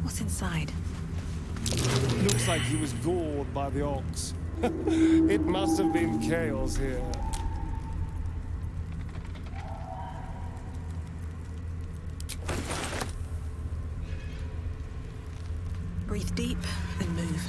What's inside? Looks like he was gored by the ox. It must have been chaos here. Breathe deep and move.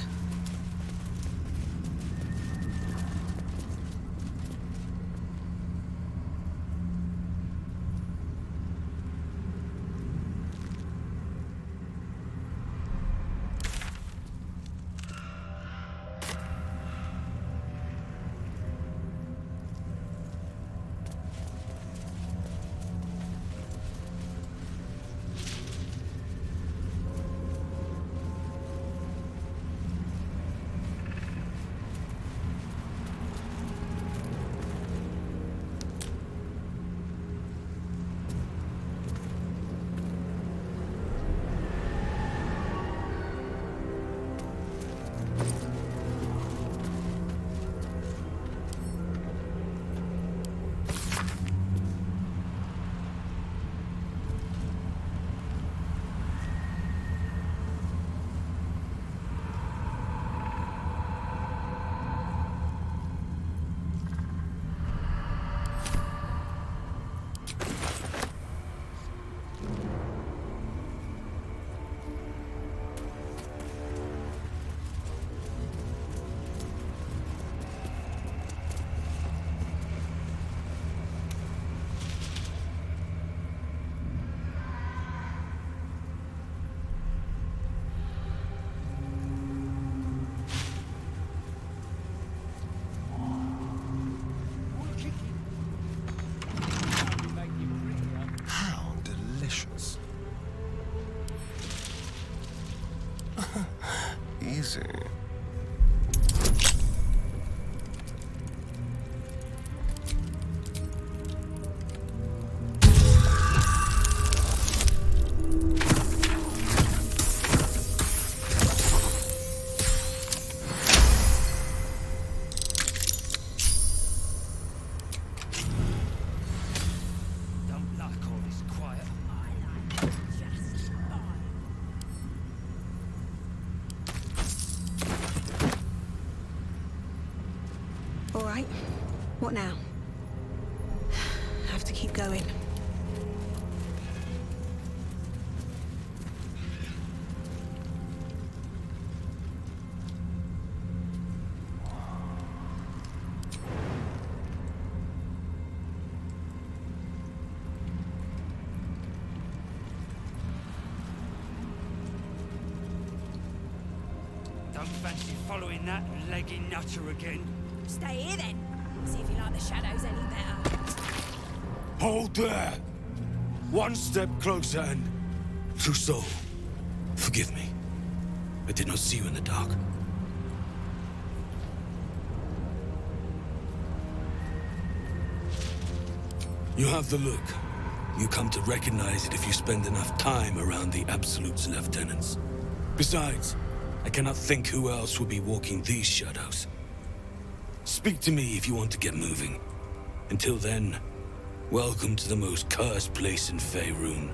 Easy. All right. What now? Have to keep going. Don't fancy following that leggy nutter again. Stay here then. See if you like the shadows any better. Hold there! One step closer and... True soul, forgive me. I did not see you in the dark. You have the look. You come to recognize it if you spend enough time around the Absolute's lieutenants. Besides, I cannot think who else will be walking these shadows. Speak to me if you want to get moving. Until then, welcome to the most cursed place in Faerun.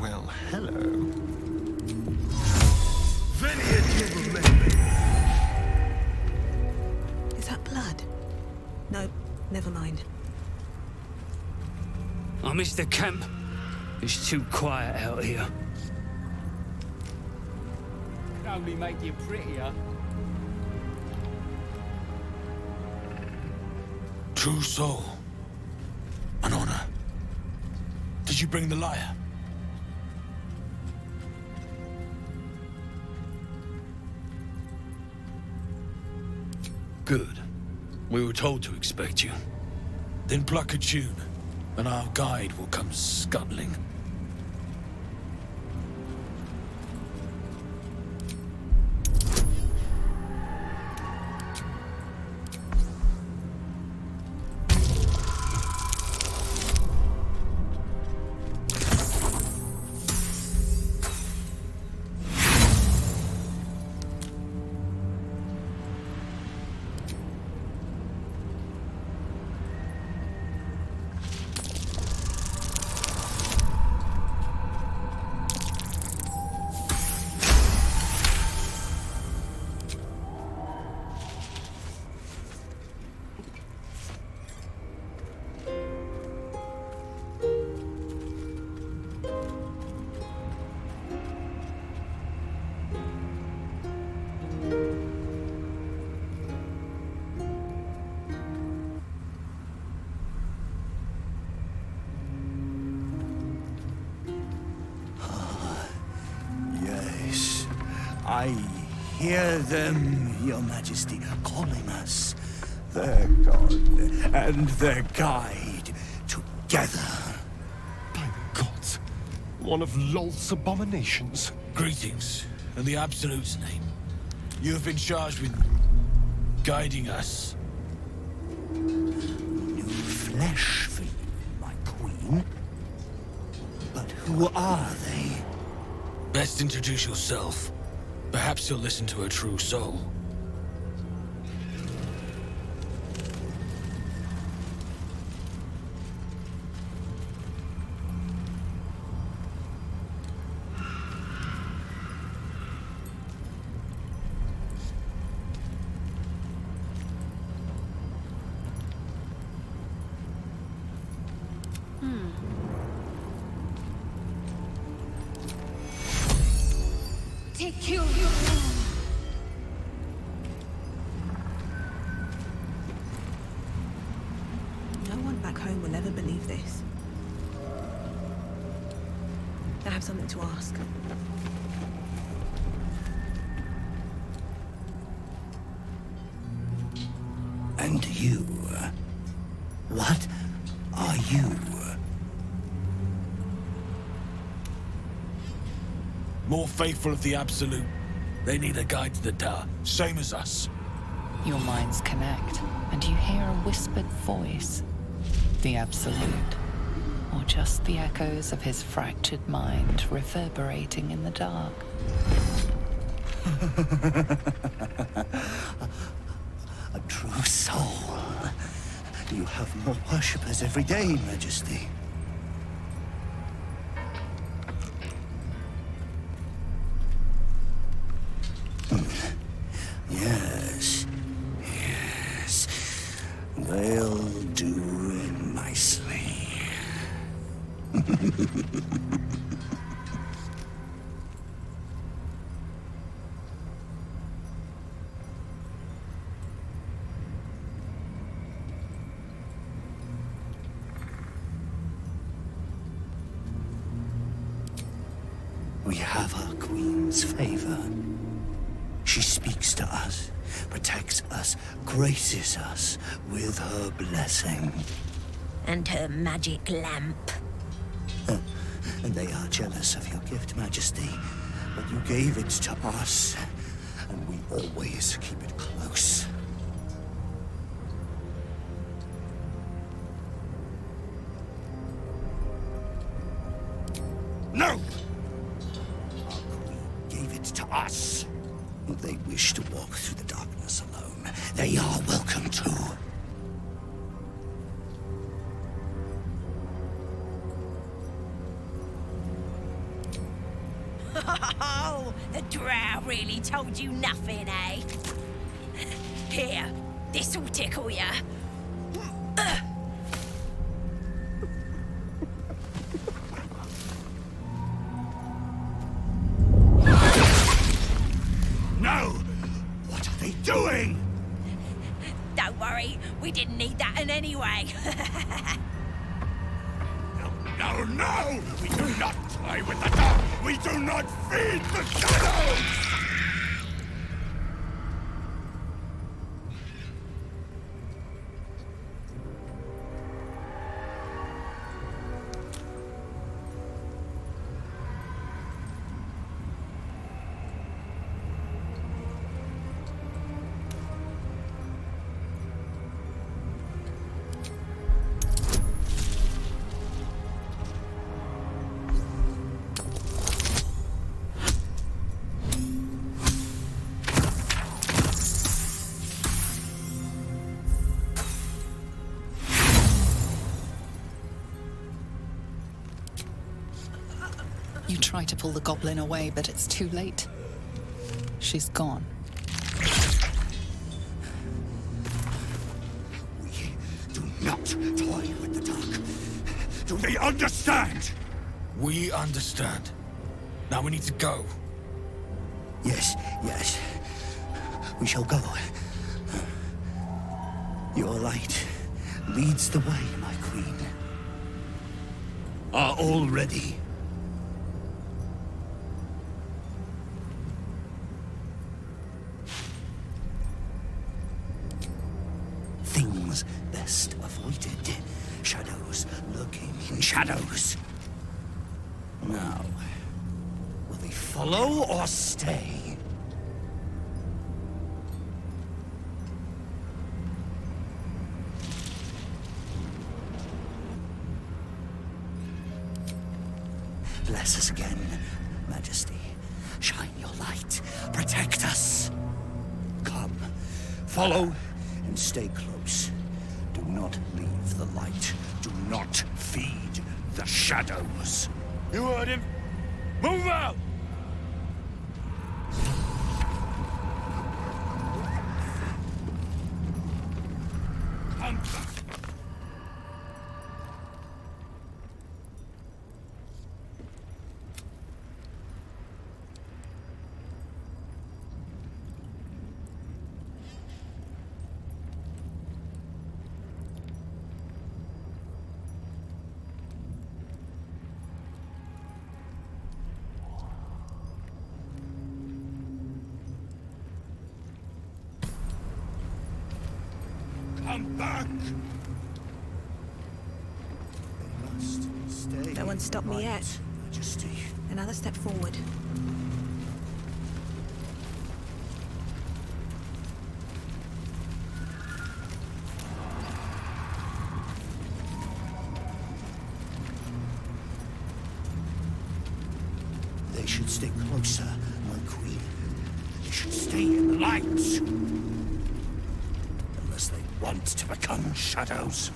Well, hello. Is that blood? No, never mind. Oh, Mr. Kemp. It's too quiet out here. Can only make you prettier. True soul. An honor. Did you bring the lyre? Good. We were told to expect you. Then pluck a tune, and our guide will come scuttling. Yes, I hear them, Your Majesty, calling us. Their god and their guide together. By the gods, one of Lolth's abominations. Greetings, in the Absolute's name. You have been charged with guiding us. New flesh for you, my queen. But who are they? Best introduce yourself. Perhaps you'll listen to a true soul. Take you. No one back home will ever believe this. I have something to ask. And you? What are you? More faithful of the Absolute. They need a guide to the tower, same as us. Your minds connect, and you hear a whispered voice. The Absolute. Or just the echoes of his fractured mind reverberating in the dark. A true soul. You have more worshippers every day, Majesty. Yes. They'll do nicely. We have our queen's favor. She speaks to us, protects us, graces us with her blessing. And her magic lamp. And they are jealous of your gift, Majesty. But you gave it to us, and we always keep it close. No! Our queen gave it to us. If they wish to walk through the darkness alone, they are welcome to. Oh, the drow really told you nothing, eh? Here, this'll tickle ya. No! What are they doing? Don't worry, we didn't need that in anyway. No, no! We do not play with the dark! We do not feed the shadows! try to pull the goblin away, but it's too late. She's gone. We do not toy with the dark. Do they understand? We understand. Now we need to go. Yes, yes. We shall go. Your light leads the way, my queen. Are all ready? Things best avoided. Shadows lurking in shadows. Now, will they follow or stay? Bless us again, Majesty. Shine your light. Protect us. Come, follow and stay close. Do not leave the light. Do not feed the shadows. You heard him. Move out! Come back. Come back! They must stay. No one stopped me light, yet. Majesty. Another step forward. They should stay closer, my queen. They should stay in the light. Unless they want to become shadows.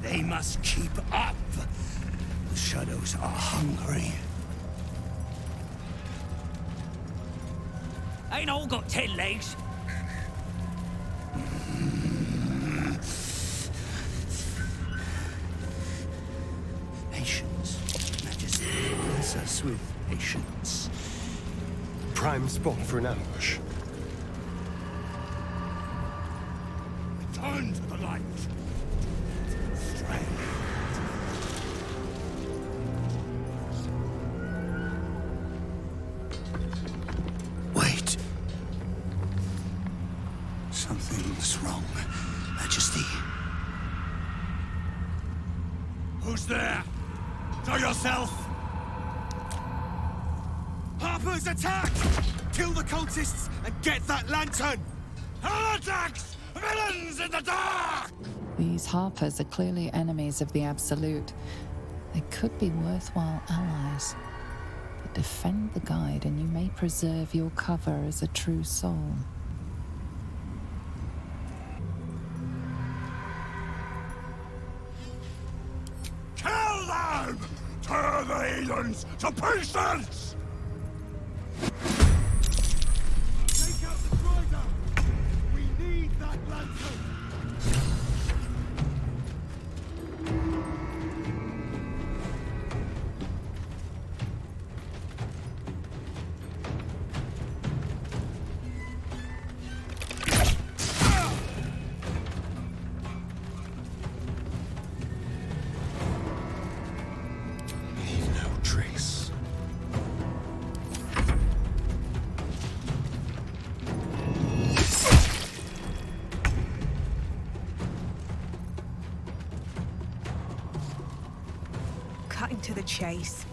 They must keep up. The shadows are hungry. Ain't all got 10 legs. Patience, Majesty. Bless us with patience. Prime spot for an ambush. Return to the light. Strength. Wait. Something's wrong, Majesty. Who's there? Show yourself! Harper's attacked! Kill the cultists and get that lantern! Heretics! Villains in the dark! These Harpers are clearly enemies of the Absolute. They could be worthwhile allies. But defend the guide and you may preserve your cover as a true soul. Kill them! Tear the heathens to pieces! Take out the driver! We need that lantern! Leave no trace. Cutting to the chase.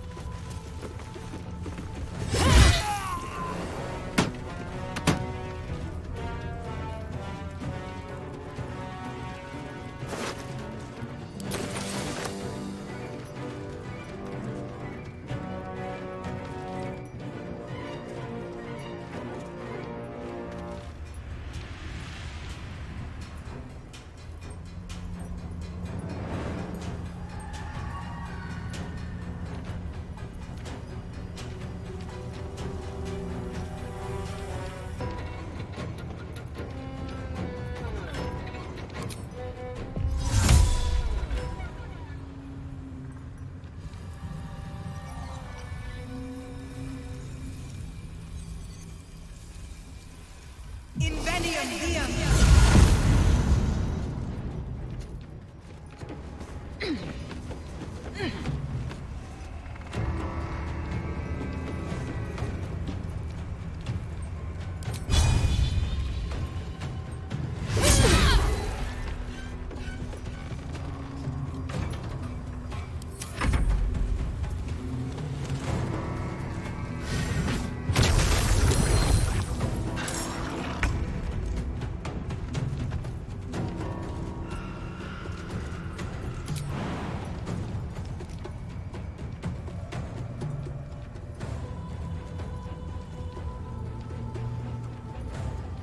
Invenium diem.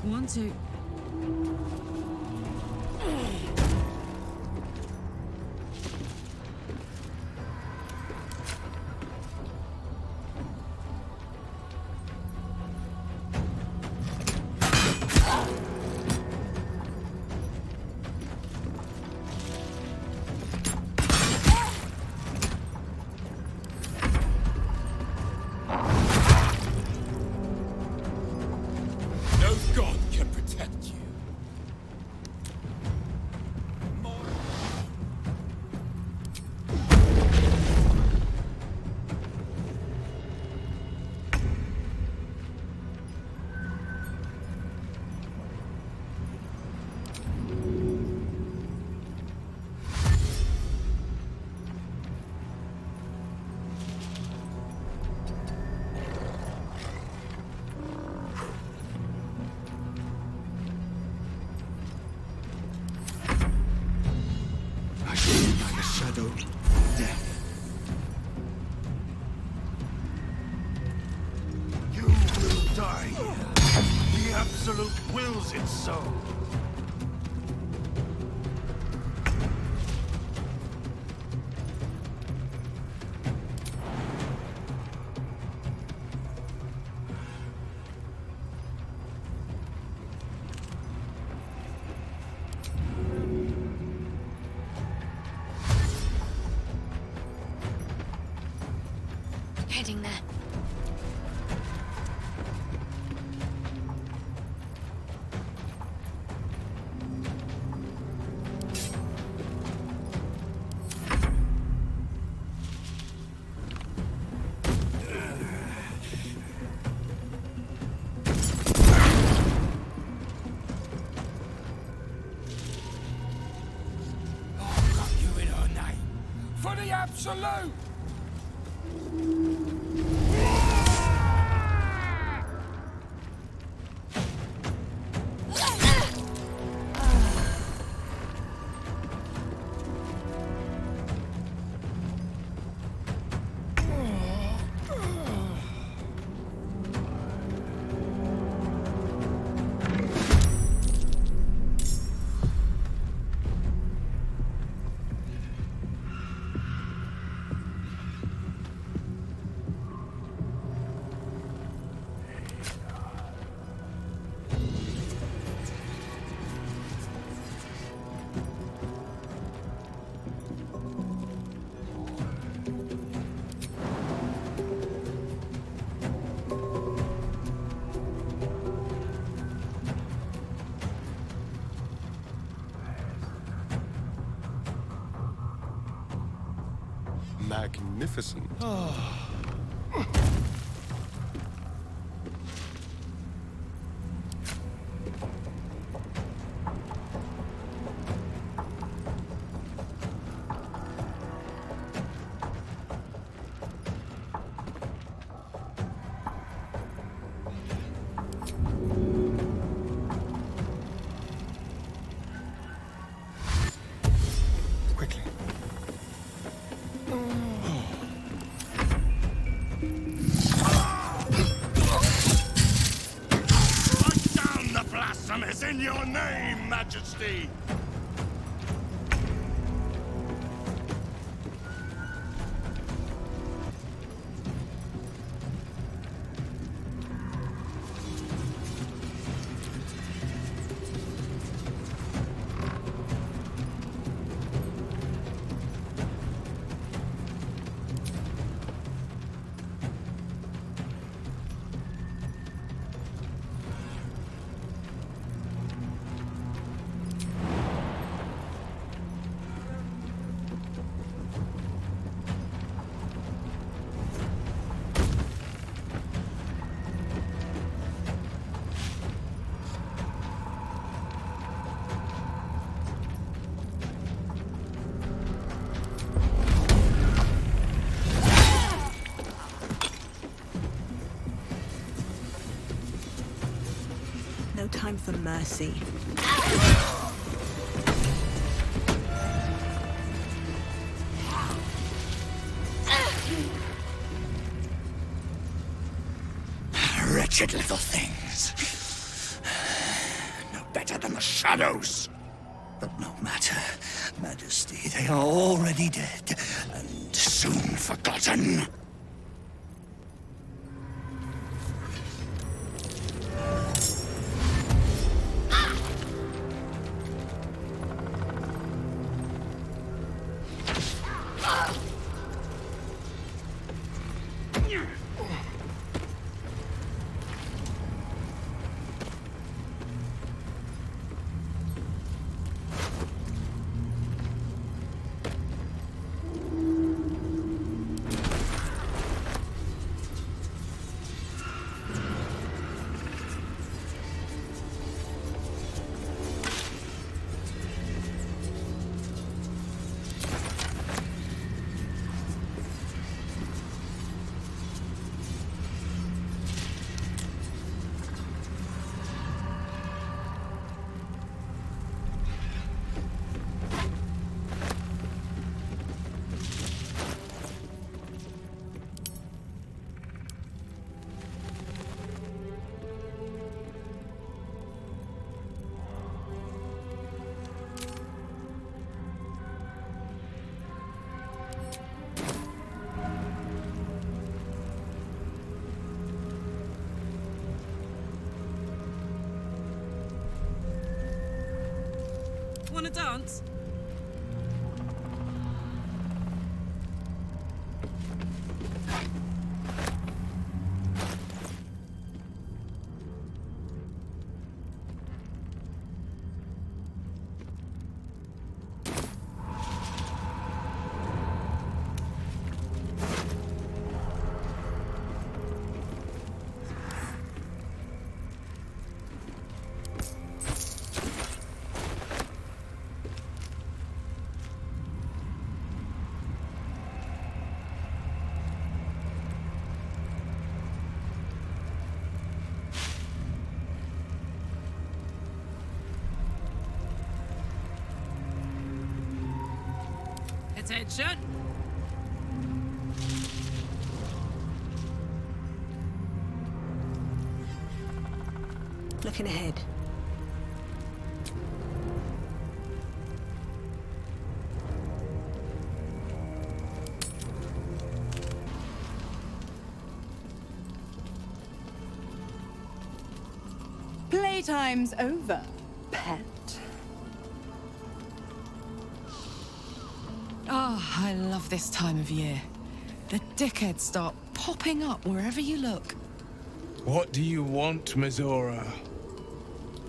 Want to. No god can protect you. I feel like a shadow. Death. You will die here. The Absolute wills it so. Heading there. I've got you in her name. For the Absolute! Magnificent. Quickly. Strike down the blasphemous in your name, Majesty! No time for mercy. Wretched little things. No better than the shadows. But no matter, Majesty, they are already dead, and soon forgotten. Wanna dance? Attention! Looking ahead. Playtime's over, pet. Oh, I love this time of year. The dickheads start popping up wherever you look. What do you want, Mizora?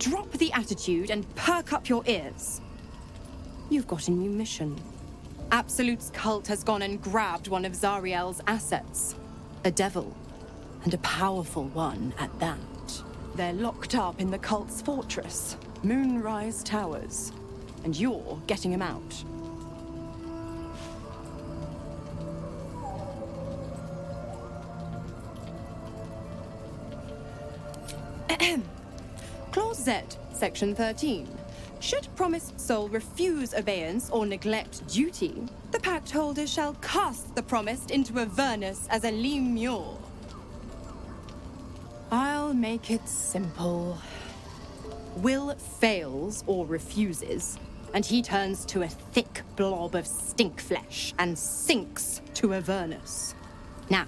Drop the attitude and perk up your ears. You've got a new mission. Absolute's cult has gone and grabbed one of Zariel's assets. A devil. And a powerful one at that. They're locked up in the cult's fortress, Moonrise Towers. And you're getting him out. Clause Z, Section 13. Should promised soul refuse obeyance or neglect duty, the pact holder shall cast the promised into Avernus as a lemure. I'll make it simple. Will fails or refuses, and he turns to a thick blob of stink flesh and sinks to Avernus. Now,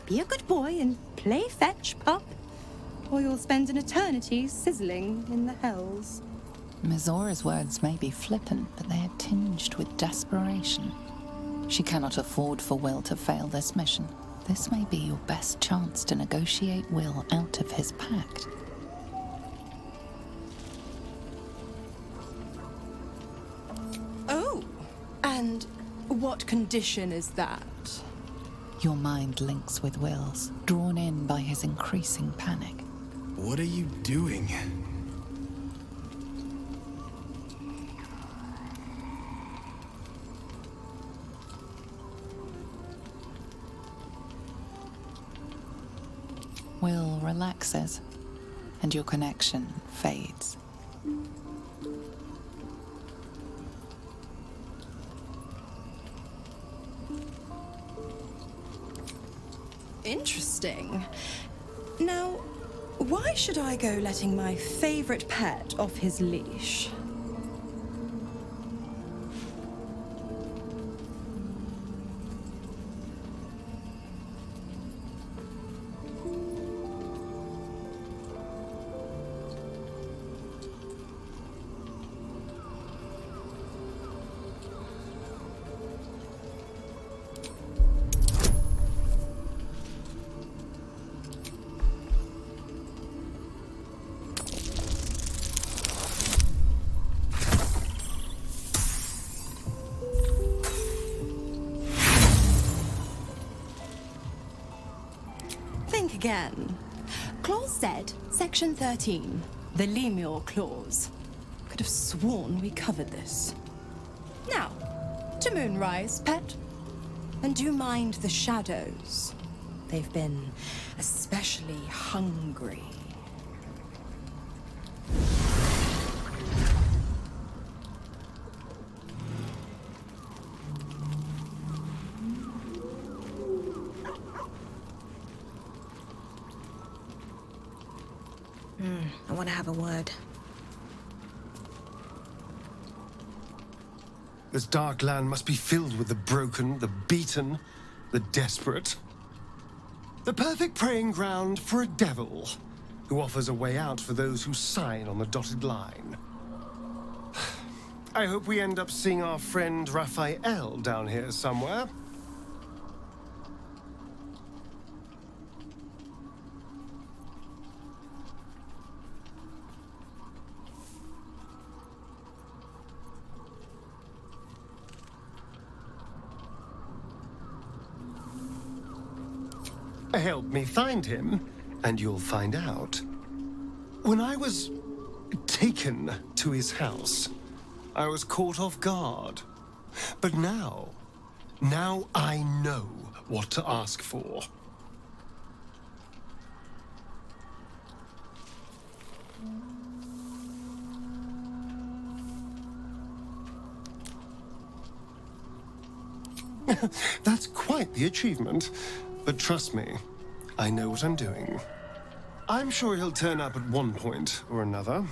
be a good boy and play fetch, pup, or you'll spend an eternity sizzling in the hells. Mizora's words may be flippant, but they are tinged with desperation. She cannot afford for Will to fail this mission. This may be your best chance to negotiate Will out of his pact. Oh, and what condition is that? Your mind links with Will's, drawn in by his increasing panic. What are you doing? Will relaxes. and your connection fades. Interesting. Now, why should I go letting my favorite pet off his leash? Think again. Clause Z, Section 13, the Lemur Clause. Could have sworn we covered this. Now, to Moonrise, pet. And do you mind the shadows? They've been especially hungry. I want to have a word. This dark land must be filled with the broken, the beaten, the desperate. The perfect preying ground for a devil who offers a way out for those who sign on the dotted line. I hope we end up seeing our friend Raphael down here somewhere. Help me find him, and you'll find out. When I was taken to his house, I was caught off guard. But now I know what to ask for. That's quite the achievement. But trust me, I know what I'm doing. I'm sure he'll turn up at one point or another.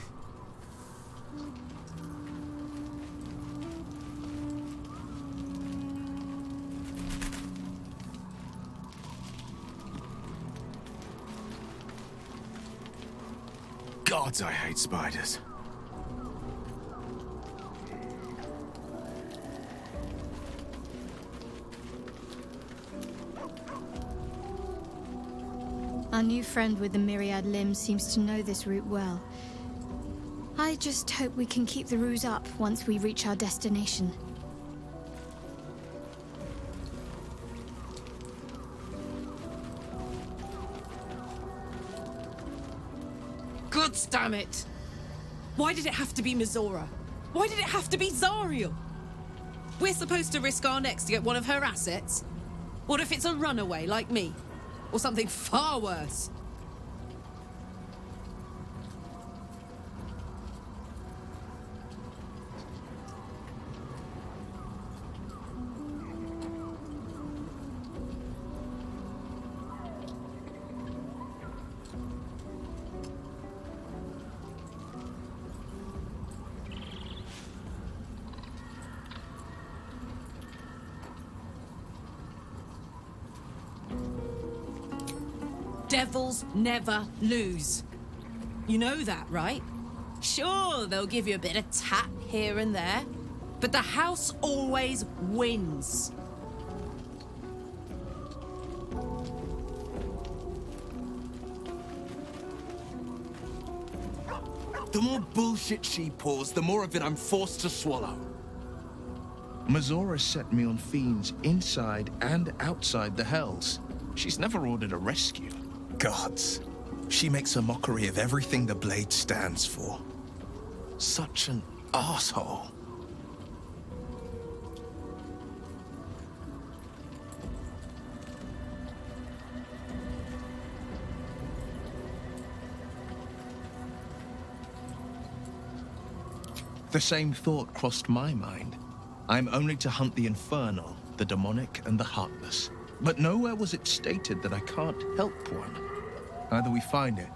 Gods, I hate spiders. Our new friend with the myriad limbs seems to know this route well. I just hope we can keep the ruse up once we reach our destination. Gods damn it! Why did it have to be Mizora? Why did it have to be Zariel? We're supposed to risk our necks to get one of her assets? What if it's a runaway like me? Or something far worse? Devils never lose. You know that, right? Sure, they'll give you a bit of tap here and there, but the house always wins. The more bullshit she pours, the more of it I'm forced to swallow. Mizora set me on fiends inside and outside the Hells. She's never ordered a rescue. Gods. She makes a mockery of everything the blade stands for. Such an asshole. The same thought crossed my mind. I'm only to hunt the infernal, the demonic, and the heartless. But nowhere was it stated that I can't help one. Either we find it,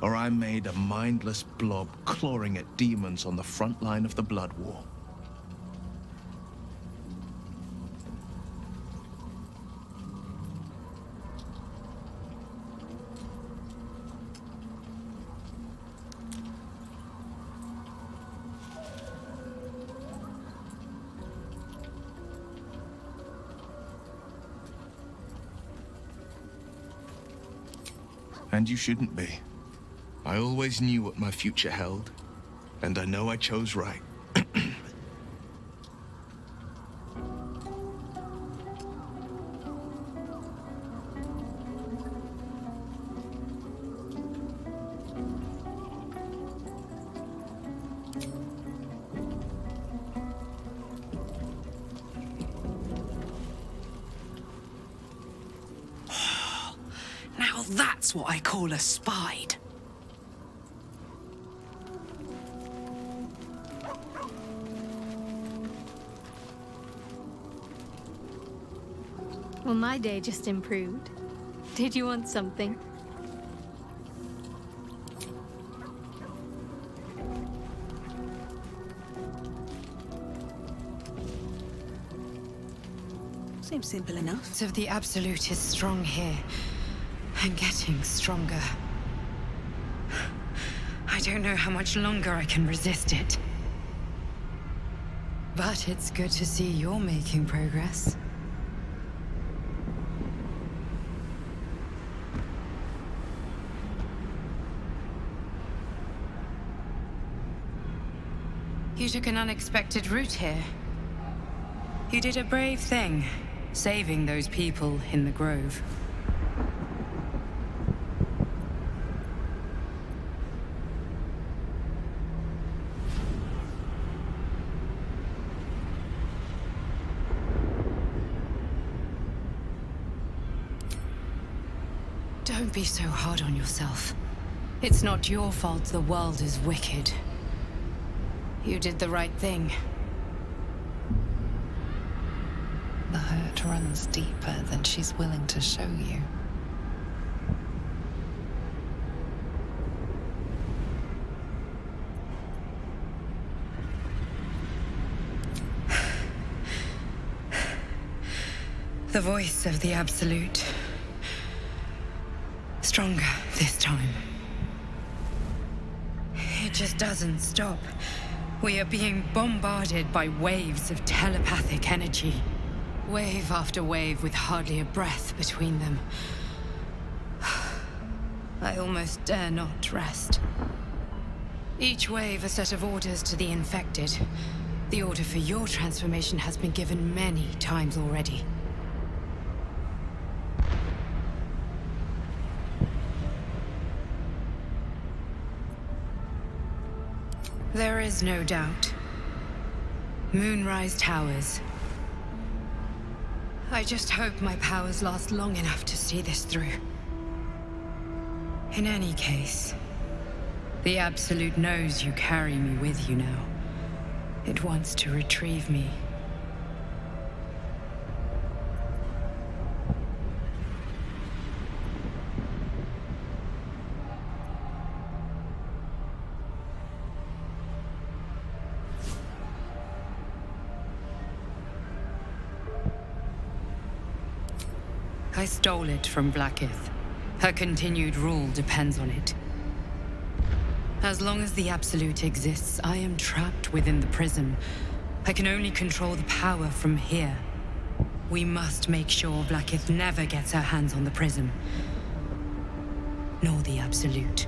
or I'm made a mindless blob clawing at demons on the front line of the blood war. And you shouldn't be. I always knew what my future held, and I know I chose right. Now that's what I call a spide. Well, my day just improved. Did you want something? Seems simple enough. So the Absolute is strong here, and getting stronger. I don't know how much longer I can resist it. But it's good to see you're making progress. You took an unexpected route here. You did a brave thing, saving those people in the grove. Don't be so hard on yourself. It's not your fault the world is wicked. You did the right thing. The hurt runs deeper than she's willing to show you. The voice of the Absolute. Stronger this time. It just doesn't stop. We are being bombarded by waves of telepathic energy. Wave after wave with hardly a breath between them. I almost dare not rest. Each wave a set of orders to the infected. The order for your transformation has been given many times already. There is no doubt. Moonrise Towers. I just hope my powers last long enough to see this through. In any case, the Absolute knows you carry me with you now. It wants to retrieve me. I stole it from Blackith. Her continued rule depends on it. As long as the Absolute exists, I am trapped within the prism. I can only control the power from here. We must make sure Blackith never gets her hands on the prism. Nor the Absolute.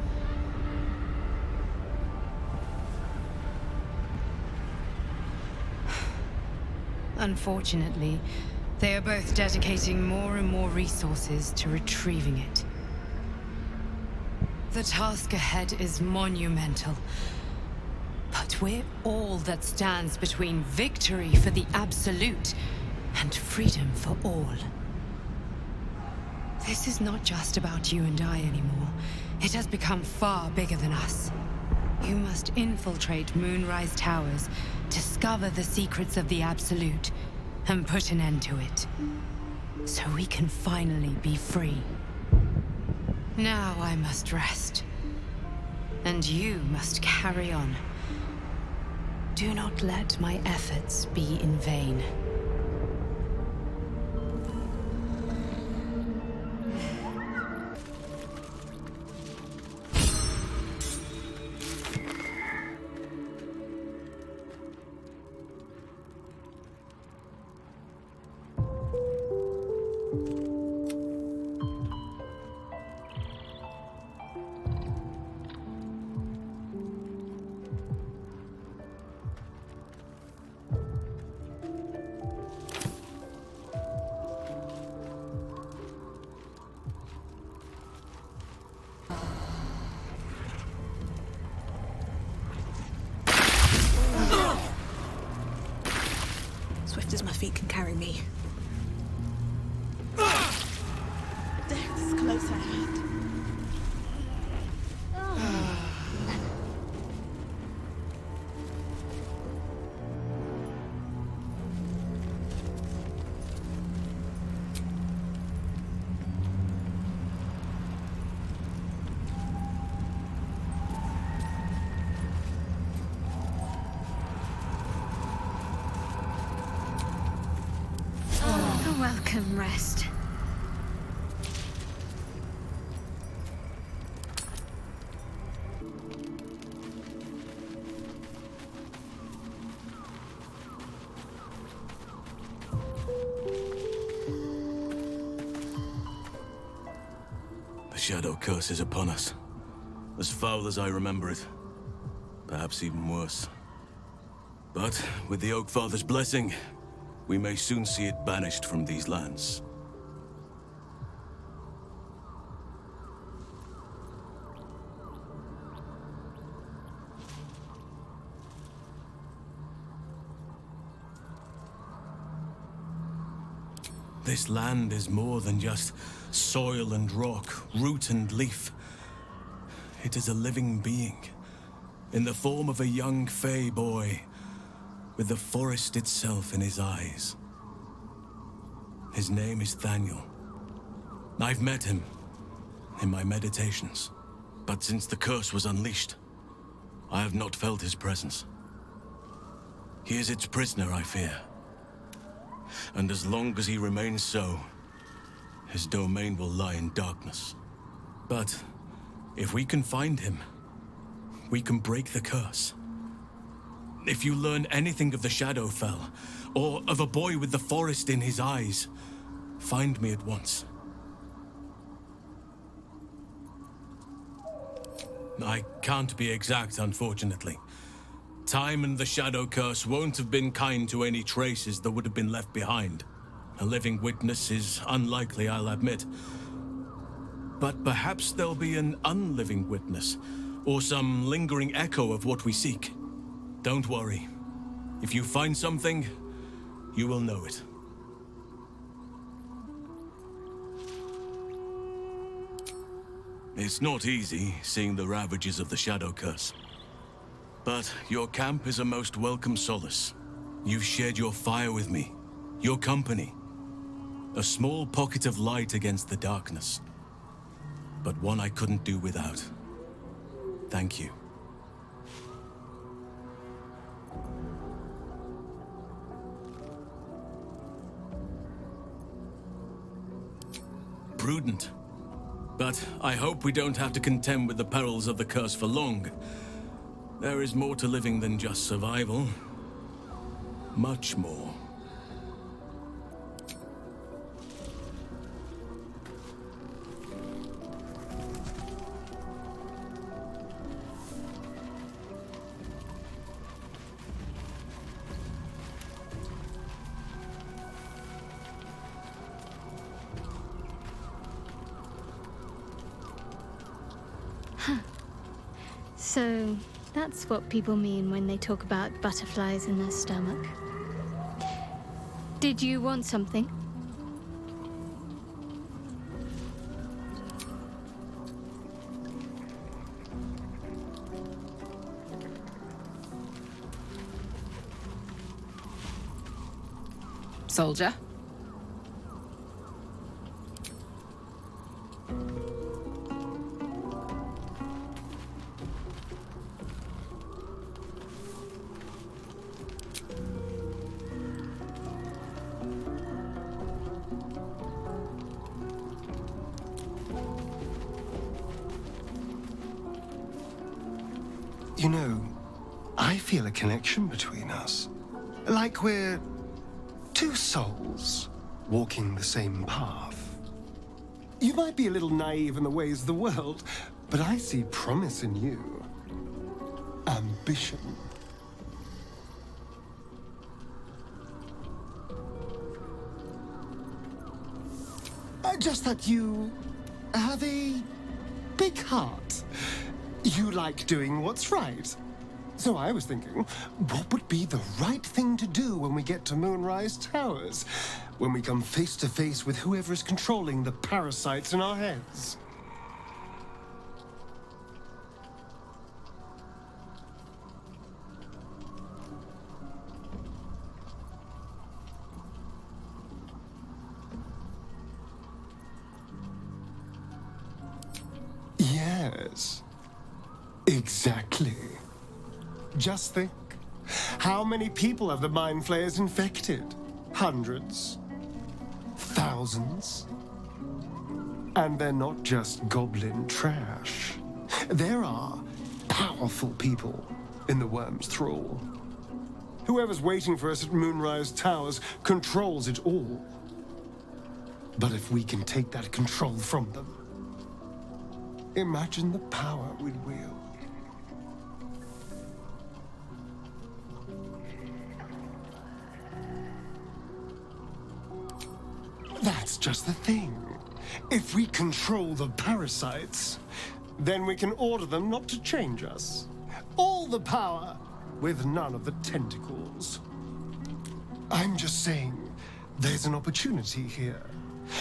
Unfortunately, they are both dedicating more and more resources to retrieving it. The task ahead is monumental. But we're all that stands between victory for the Absolute and freedom for all. This is not just about you and I anymore. It has become far bigger than us. You must infiltrate Moonrise Towers, discover the secrets of the Absolute, and put an end to it. So we can finally be free. Now I must rest. And you must carry on. Do not let my efforts be in vain. Swift as my feet can carry me. Death is close at hand. Welcome, rest. The Shadow Curse is upon us. As foul as I remember it. Perhaps even worse. But with the Oak Father's blessing, we may soon see it banished from these lands. This land is more than just soil and rock, root and leaf. It is a living being, in the form of a young Fey boy, with the forest itself in his eyes. His name is Thaniel. I've met him in my meditations, but since the curse was unleashed, I have not felt his presence. He is its prisoner, I fear. And as long as he remains so, his domain will lie in darkness. But if we can find him, we can break the curse. If you learn anything of the Shadowfell, or of a boy with the forest in his eyes, find me at once. I can't be exact, unfortunately. Time and the Shadow Curse won't have been kind to any traces that would have been left behind. A living witness is unlikely, I'll admit. But perhaps there'll be an unliving witness, or some lingering echo of what we seek. Don't worry. If you find something, you will know it. It's not easy, seeing the ravages of the Shadow Curse. But your camp is a most welcome solace. You've shared your fire with me, your company. A small pocket of light against the darkness. But one I couldn't do without. Thank you. Prudent. But I hope we don't have to contend with the perils of the curse for long. There is more to living than just survival. Much more. So, that's what people mean when they talk about butterflies in their stomach. Did you want something? soldier. You know, I feel a connection between us. Like we're two souls walking the same path. You might be a little naive in the ways of the world, but I see promise in you. Ambition. Just that you have a big heart. You like doing what's right. So I was thinking, what would be the right thing to do when we get to Moonrise Towers? When we come face to face with whoever is controlling the parasites in our heads? Yes. Exactly. Just think. How many people have the Mind Flayers infected? Hundreds? Thousands? And they're not just goblin trash. There are powerful people in the Worm's thrall. Whoever's waiting for us at Moonrise Towers controls it all. But if we can take that control from them, imagine the power we'd wield. That's just the thing. If we control the parasites, then we can order them not to change us. All the power, with none of the tentacles. I'm just saying, there's an opportunity here.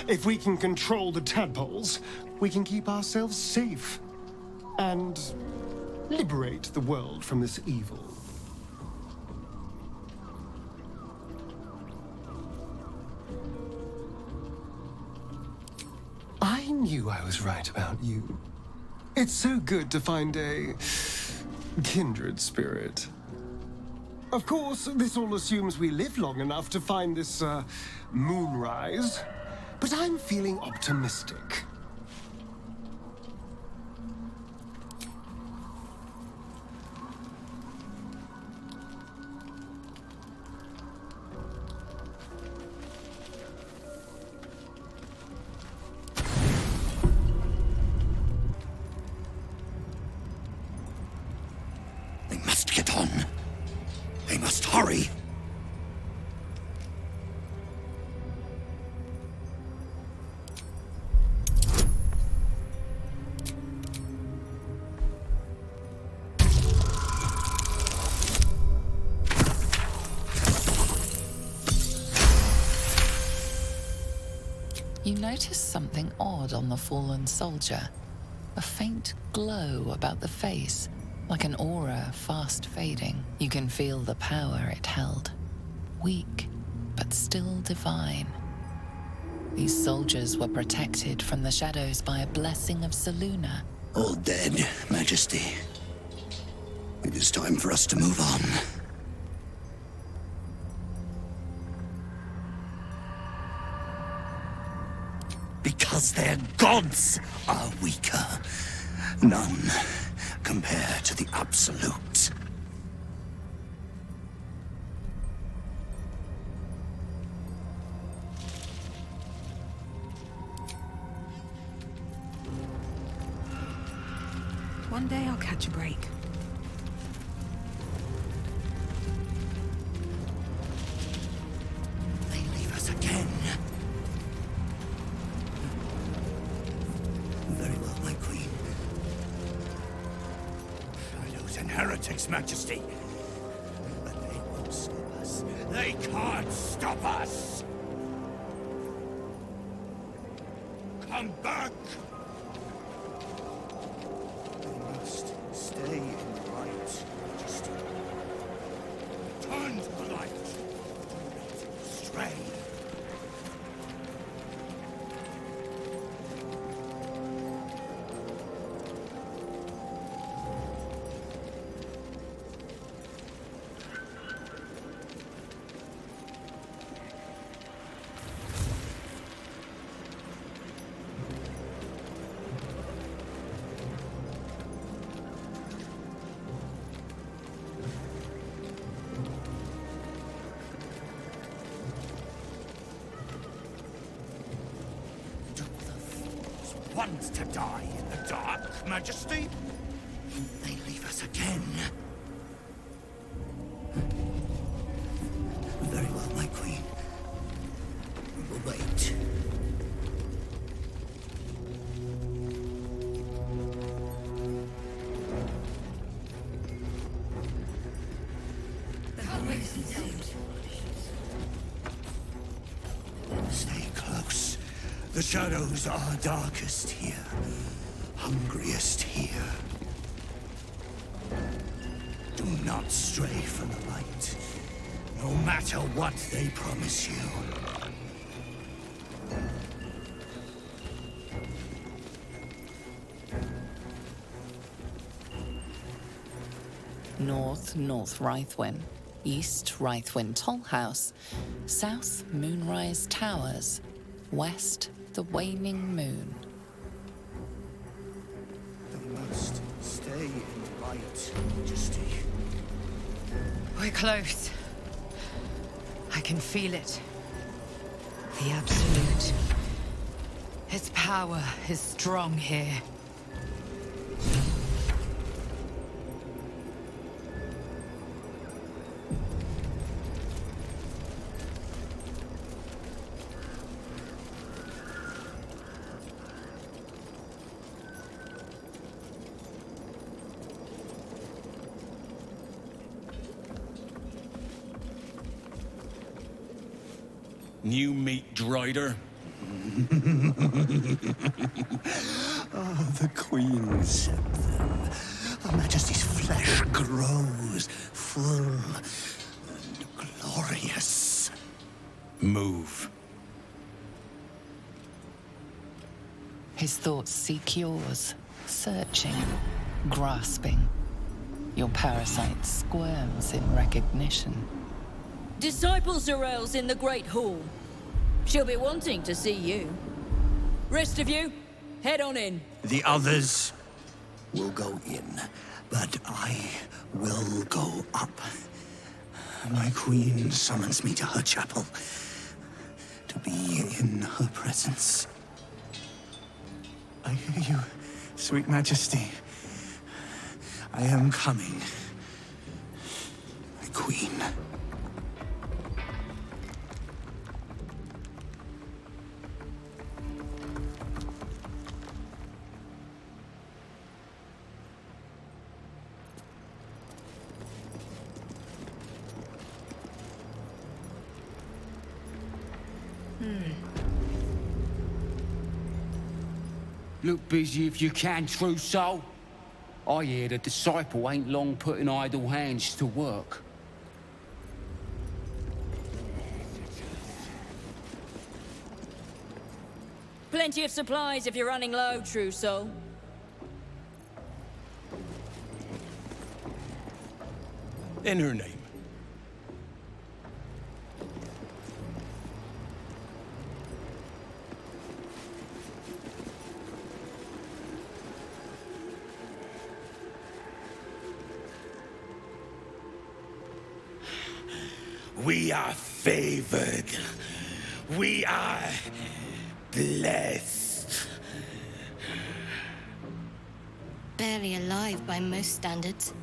If we can control the tadpoles, we can keep ourselves safe and liberate the world from this evil. I knew I was right about you. It's so good to find a kindred spirit. Of course, this all assumes we live long enough to find this, moonrise. But I'm feeling optimistic. They must get on. They must hurry. You notice something odd on the fallen soldier. A faint glow about the face, like an aura fast fading. You can feel the power it held. Weak, but still divine. These soldiers were protected from the shadows by a blessing of Selûne. All dead, Majesty. It is time for us to move on. Because their gods are weaker. None compare to the Absolute. One day I'll catch a break. They leave us again. Very well, my queen. Shadows and heretics, Majesty. But they won't stop us. They can't stop us! Come back! They must stay in the light, Majesty. Turn to the light. Do not stray. want to die in the dark, Majesty. They leave us again. Very well, my queen. We will wait. Stay close. The shadows are darkest here, hungriest here. Do not stray from the light, no matter what they promise you. North Rythwin, East Rythwin Tollhouse, South Moonrise Towers, West the Waning Moon. You must stay in the light, Majesty. We're close. I can feel it. The Absolute. Its power is strong here. New meat drider. The Queen sent them. Her Majesty's flesh grows full and glorious. Move. His thoughts seek yours, searching, grasping. Your parasite squirms in recognition. Disciple Zarel's in the Great Hall. She'll be wanting to see you. Rest of you, head on in. The others will go in, but I will go up. My queen summons me to her chapel, to be in her presence. I hear you, sweet Majesty. I am coming, my queen. Look busy if you can, true soul. I hear the disciple ain't long putting idle hands to work. Plenty of supplies if you're running low, true soul. In her name. We are favored. We are blessed. Barely alive by most standards.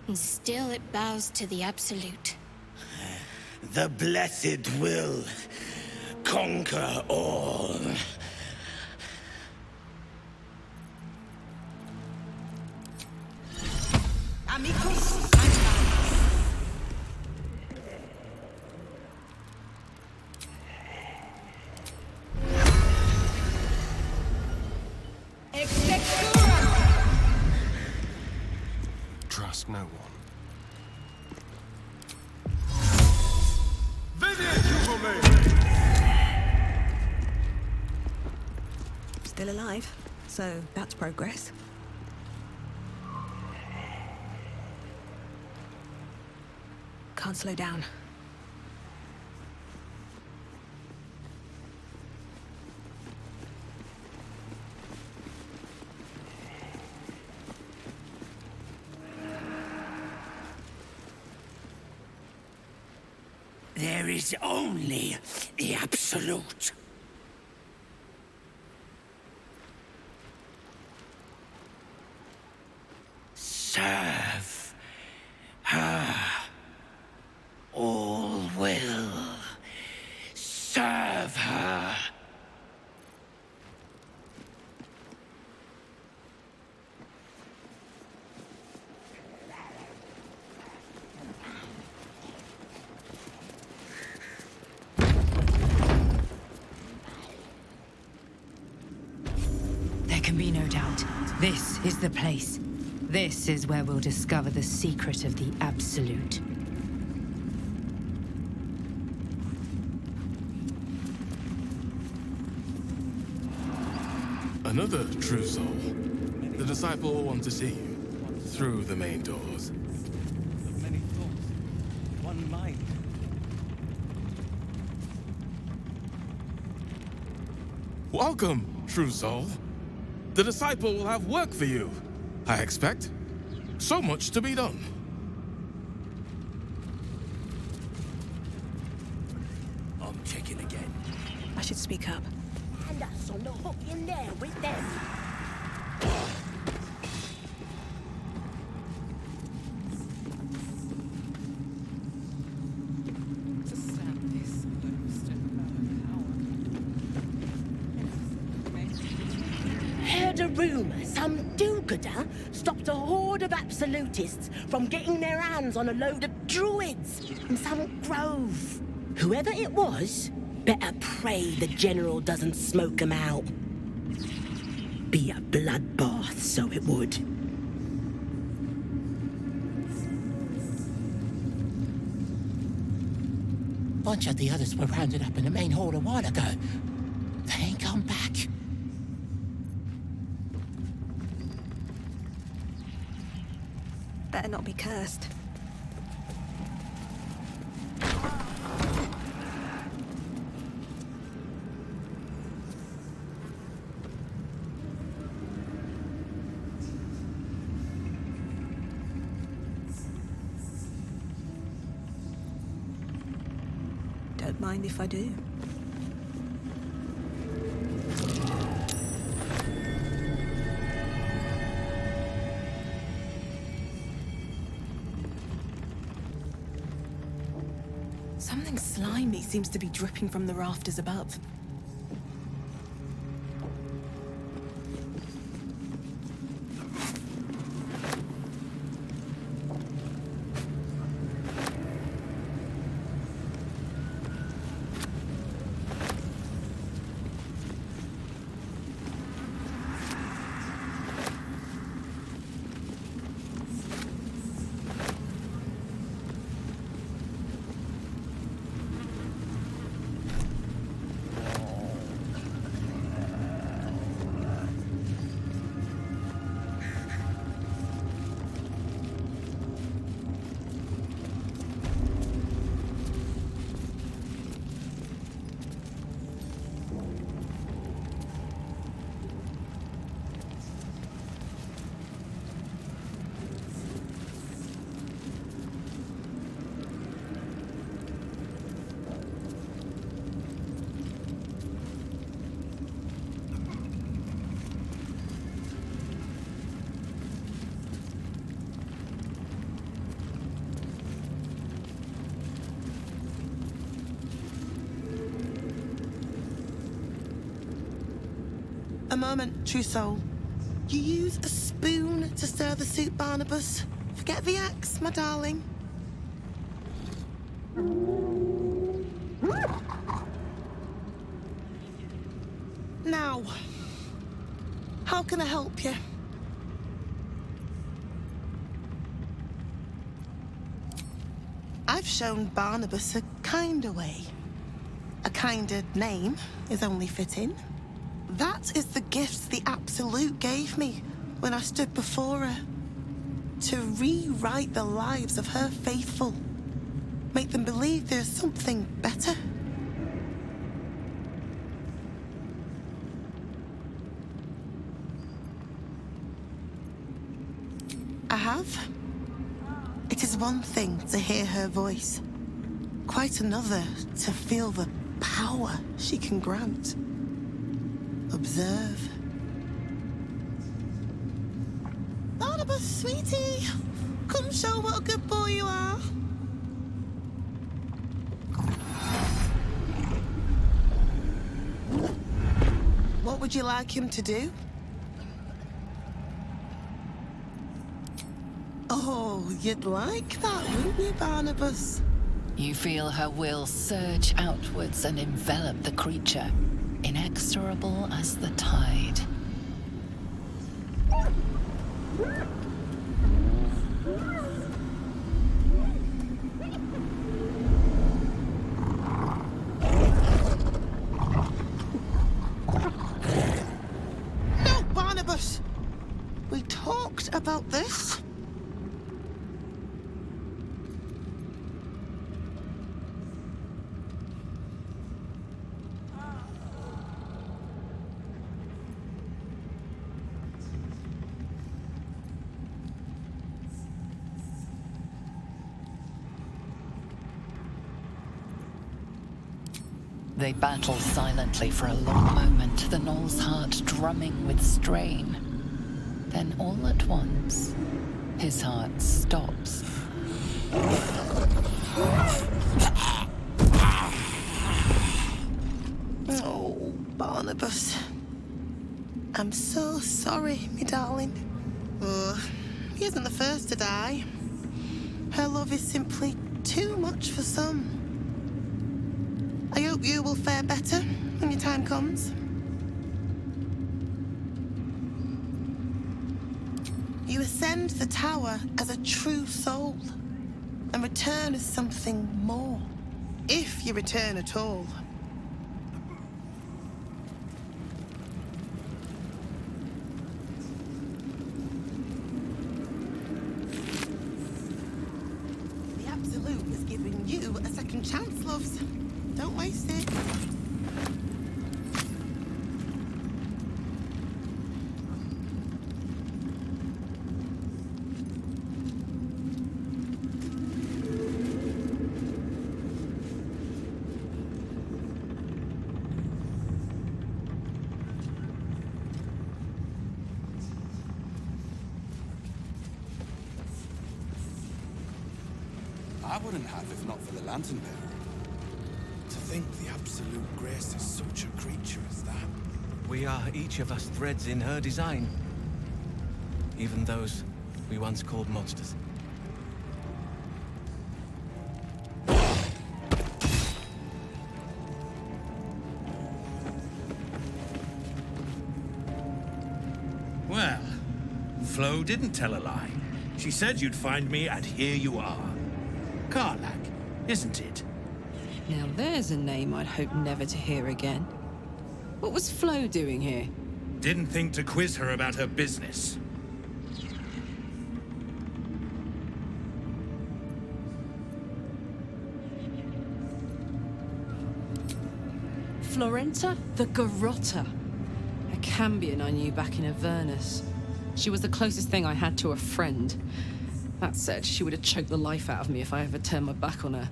And still it bows to the Absolute. The blessed will conquer all. Amigos. Trust no one. Still alive, so that's progress. Can't slow down. There is only the Absolute. This is the place. This is where we'll discover the secret of the Absolute. Another true soul. The disciple will want to see you through the main doors. Many thoughts, one mind. Welcome, true soul. The disciple will have work for you, I expect. So much to be done. I'm checking again. I should speak up. And us on the hook in there with them. Heard a rumour some do-gooder stopped a horde of absolutists from getting their hands on a load of druids in some grove. Whoever it was, better pray the general doesn't smoke 'em out. Be a bloodbath, so it would. Bunch of the others were rounded up in the main hall a while ago. They ain't come back. Better not be cursed. Don't mind if I do. Something slimy seems to be dripping from the rafters above. A moment, true soul. You use a spoon to stir the soup, Barnabas. Forget the axe, my darling. Now, how can I help you? I've shown Barnabas a kinder way. A kinder name is only fitting. That is the gift the Absolute gave me when I stood before her. To rewrite the lives of her faithful. Make them believe there's something better. I have. It is one thing to hear her voice. Quite another to feel the power she can grant. Observe. Barnabas, sweetie, come show what a good boy you are. What would you like him to do? Oh, you'd like that, wouldn't you, Barnabas? You feel her will surge outwards and envelop the creature, inexorable as the tide. No, Barnabas! We talked about this. They battle silently for a long moment, the Gnoll's heart drumming with strain. Then all at once, his heart stops. Oh, Barnabas. I'm so sorry, me darling. Oh, he isn't the first to die. Her love is simply too much for some. I hope you will fare better when your time comes. You ascend the tower as a true soul and return as something more, if you return at all. The Absolute is giving you a second chance, loves. Don't waste it. I wouldn't have if not for the lantern bearer. To think the Absolute graces such a creature as that. We are each of us threads in her design. Even those we once called monsters. Well, Flo didn't tell a lie. She said you'd find me, and here you are. Karlach, isn't it? Now there's a name I'd hope never to hear again. What was Flo doing here? Didn't think to quiz her about her business. Florenta the Garotta. A Cambion I knew back in Avernus. She was the closest thing I had to a friend. That said, she would have choked the life out of me if I ever turned my back on her.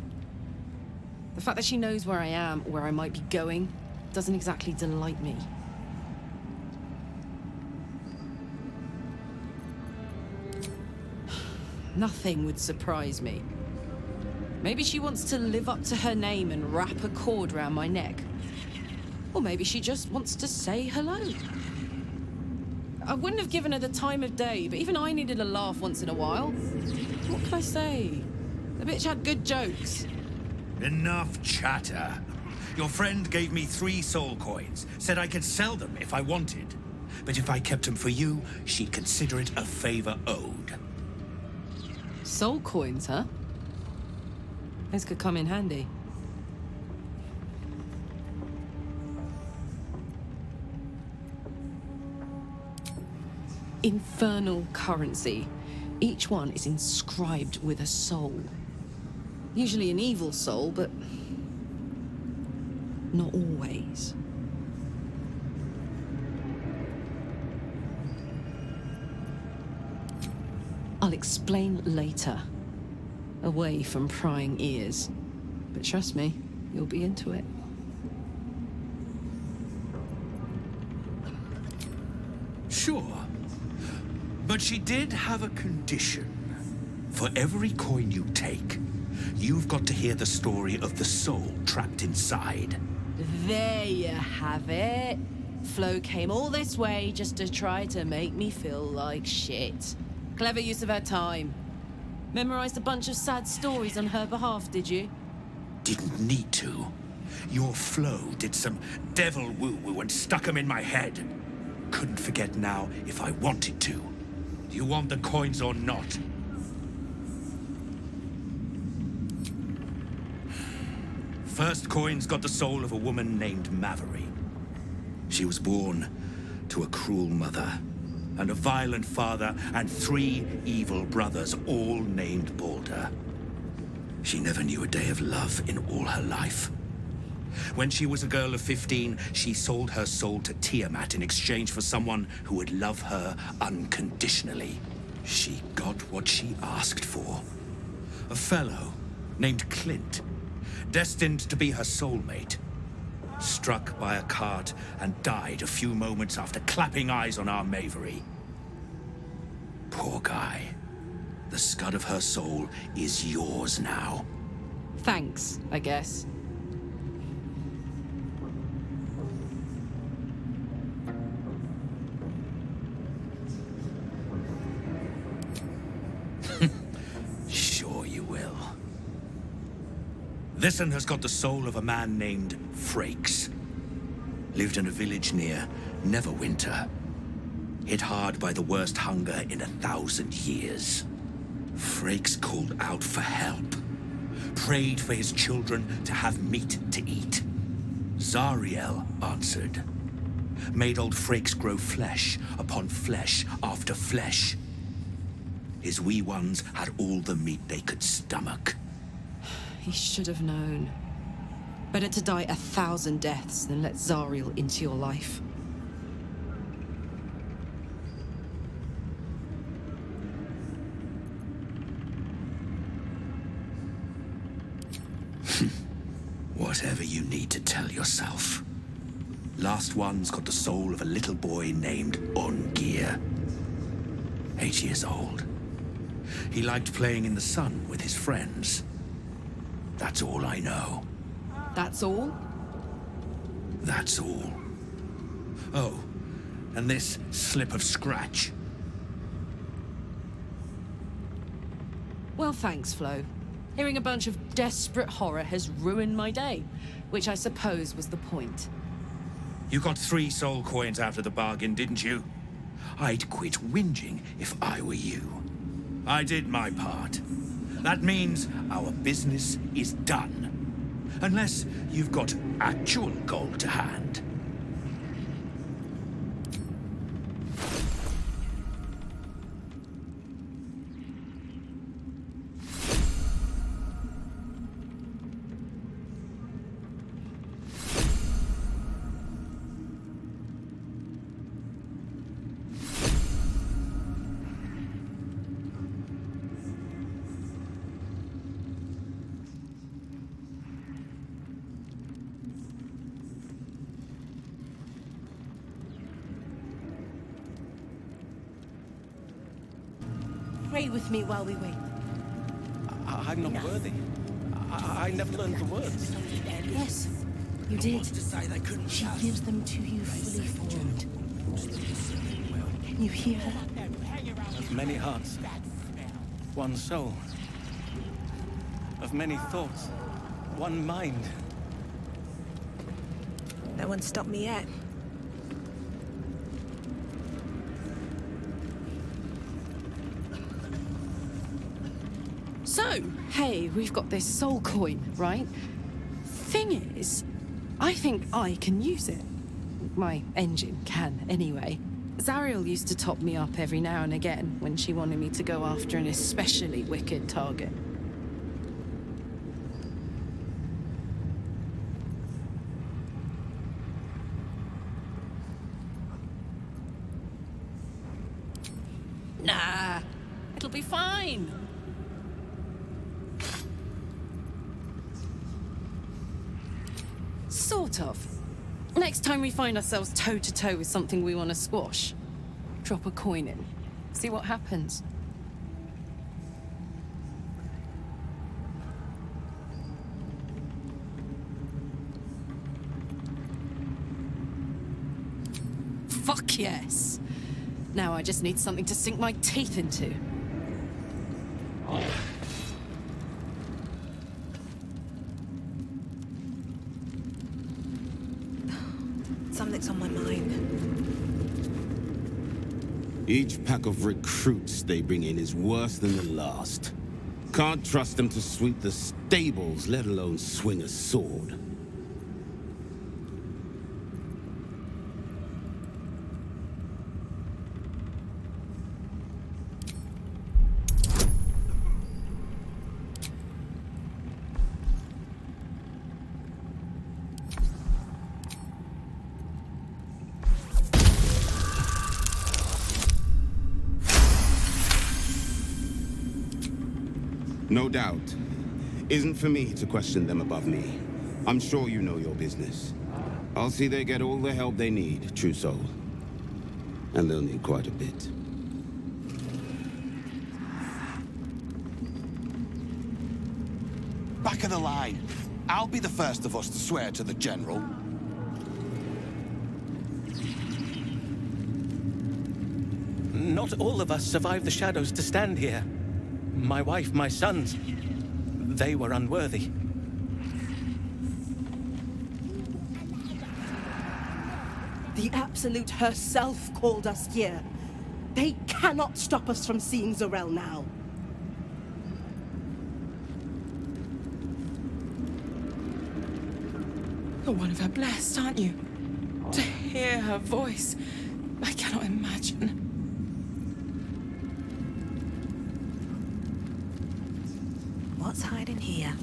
The fact that she knows where I am, where I might be going, doesn't exactly delight me. Nothing would surprise me. Maybe she wants to live up to her name and wrap a cord around my neck. Or maybe she just wants to say hello. I wouldn't have given her the time of day, but even I needed a laugh once in a while. What can I say? The bitch had good jokes. Enough chatter. Your friend gave me 3 soul coins, said I could sell them if I wanted. But if I kept them for you, she'd consider it a favor owed. Soul coins, huh? This could come in handy. Infernal currency. Each one is inscribed with a soul. Usually an evil soul, but not always. I'll explain later, away from prying ears. But trust me, you'll be into it. Sure. But she did have a condition. For every coin you take, you've got to hear the story of the soul trapped inside. There you have it. Flo came all this way just to try to make me feel like shit. Clever use of her time. Memorized a bunch of sad stories on her behalf, did you? Didn't need to. Your Flo did some devil woo-woo and stuck 'em in my head. Couldn't forget now if I wanted to. You want the coins or not? First coin's got the soul of a woman named Maveri. She was born to a cruel mother, and a violent father, and 3 evil brothers, all named Baldur. She never knew a day of love in all her life. When she was a girl of 15, she sold her soul to Tiamat in exchange for someone who would love her unconditionally. She got what she asked for. A fellow named Clint, destined to be her soulmate, struck by a cart and died a few moments after clapping eyes on our Maveri. Poor guy. The scud of her soul is yours now. Thanks, I guess. Sure you will. This one has got the soul of a man named Frakes. Lived in a village near Neverwinter. Hit hard by the worst hunger in 1,000 years. Frakes called out for help. Prayed for his children to have meat to eat. Zariel answered. Made old Frakes grow flesh upon flesh after flesh. His wee ones had all the meat they could stomach. He should have known. Better to die 1,000 deaths than let Zariel into your life. Whatever you need to tell yourself. Last one's got the soul of a little boy named Ongir. 8 years old. He liked playing in the sun with his friends. That's all I know. That's all? That's all. Oh, and this slip of scratch. Well, thanks, Flo. Hearing a bunch of desperate horror has ruined my day, which I suppose was the point. You got 3 soul coins out of the bargain, didn't you? I'd quit whinging if I were you. I did my part. That means our business is done. Unless you've got actual gold to hand. Pray with me while we wait. I'm not worthy. I never learned the words. Yes, you did. She gives them to you fully formed. Can you hear her? Of many hearts, one soul. Of many thoughts, one mind. No one stopped me yet. So, hey, we've got this soul coin, right? Thing is, I think I can use it. My engine can, anyway. Zariel used to top me up every now and again when she wanted me to go after an especially wicked target. Nah, it'll be fine. Sort of. Next time we find ourselves toe-to-toe with something we want to squash, drop a coin in. See what happens. Fuck yes! Now I just need something to sink my teeth into. Something's on my mind. Each pack of recruits they bring in is worse than the last. Can't trust them to sweep the stables, let alone swing a sword. No doubt. Isn't for me to question them above me. I'm sure you know your business. I'll see they get all the help they need, true soul. And they'll need quite a bit. Back of the line. I'll be the first of us to swear to the General. Not all of us survived the shadows to stand here. My wife, my sons, they were unworthy. The Absolute herself called us here. They cannot stop us from seeing Zorel now. You're one of her blessed, aren't you? To hear her voice, I cannot imagine. What's hiding here?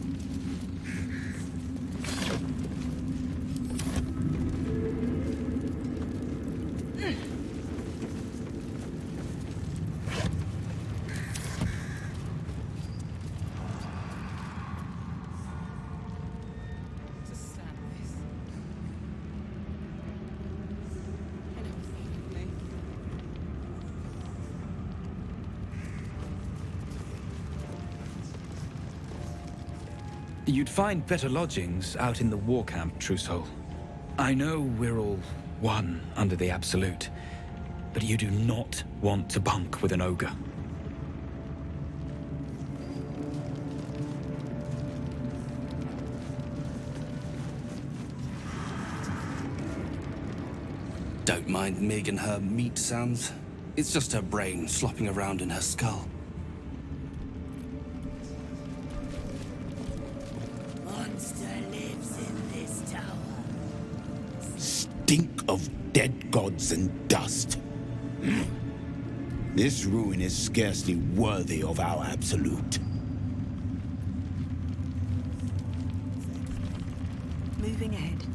You'd find better lodgings out in the war camp, true soul. I know we're all one under the Absolute, but you do not want to bunk with an ogre. Don't mind Mig and her meat sounds. It's just her brain slopping around in her skull. Stink of dead gods and dust. This ruin is scarcely worthy of our Absolute. Moving ahead.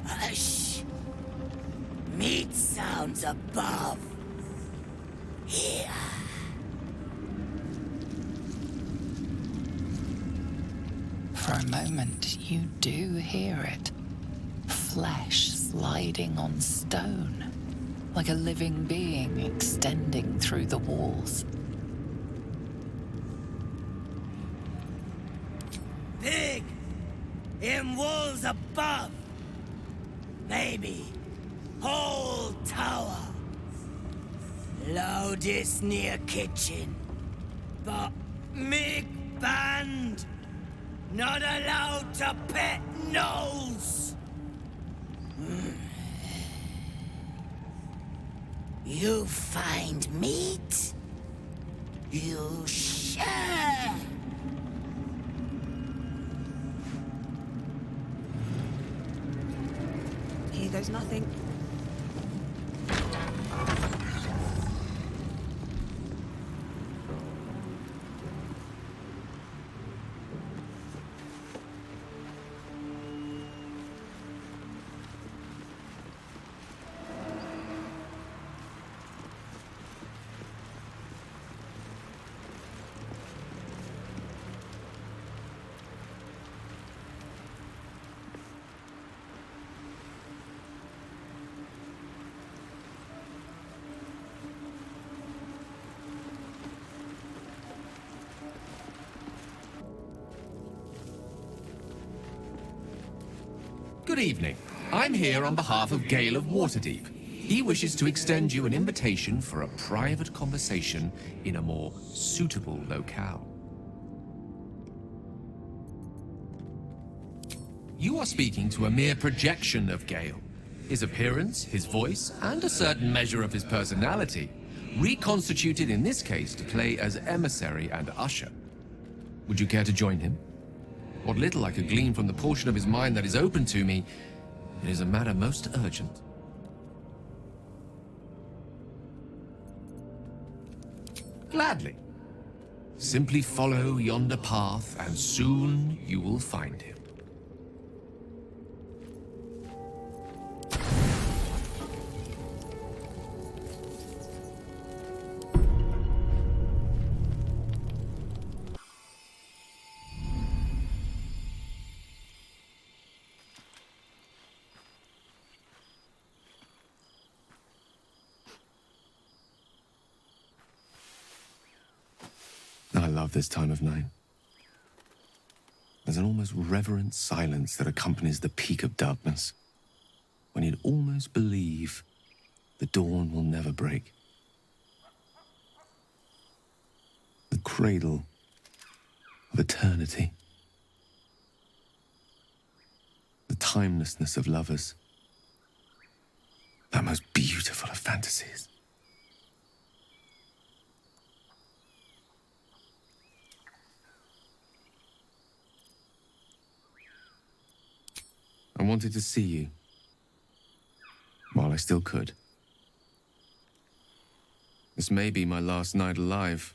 Hush! Meat sounds above. Here. For a moment, you do hear it. Flesh sliding on stone, like a living being extending through the walls. Big! In walls above! Maybe whole tower. Loudest near kitchen. But Mig banned! Not allowed to pet nose! You find meat? You share! Here goes nothing. Good evening. I'm here on behalf of Gale of Waterdeep. He wishes to extend you an invitation for a private conversation in a more suitable locale. You are speaking to a mere projection of Gale. His appearance, his voice, and a certain measure of his personality, reconstituted in this case to play as emissary and usher. Would you care to join him? What little I could glean from the portion of his mind that is open to me, it is a matter most urgent. Gladly. Simply follow yonder path, and soon you will find him. I love this time of night. There's an almost reverent silence that accompanies the peak of darkness, when you'd almost believe the dawn will never break. The cradle of eternity. The timelessness of lovers. That most beautiful of fantasies. I wanted to see you while I still could. This may be my last night alive.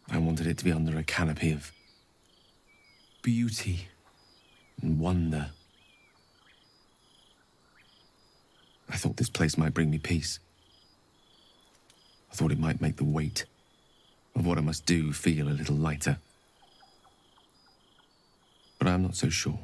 I wanted it to be under a canopy of beauty and wonder. I thought this place might bring me peace. I thought it might make the weight of what I must do feel a little lighter. But I'm not so sure.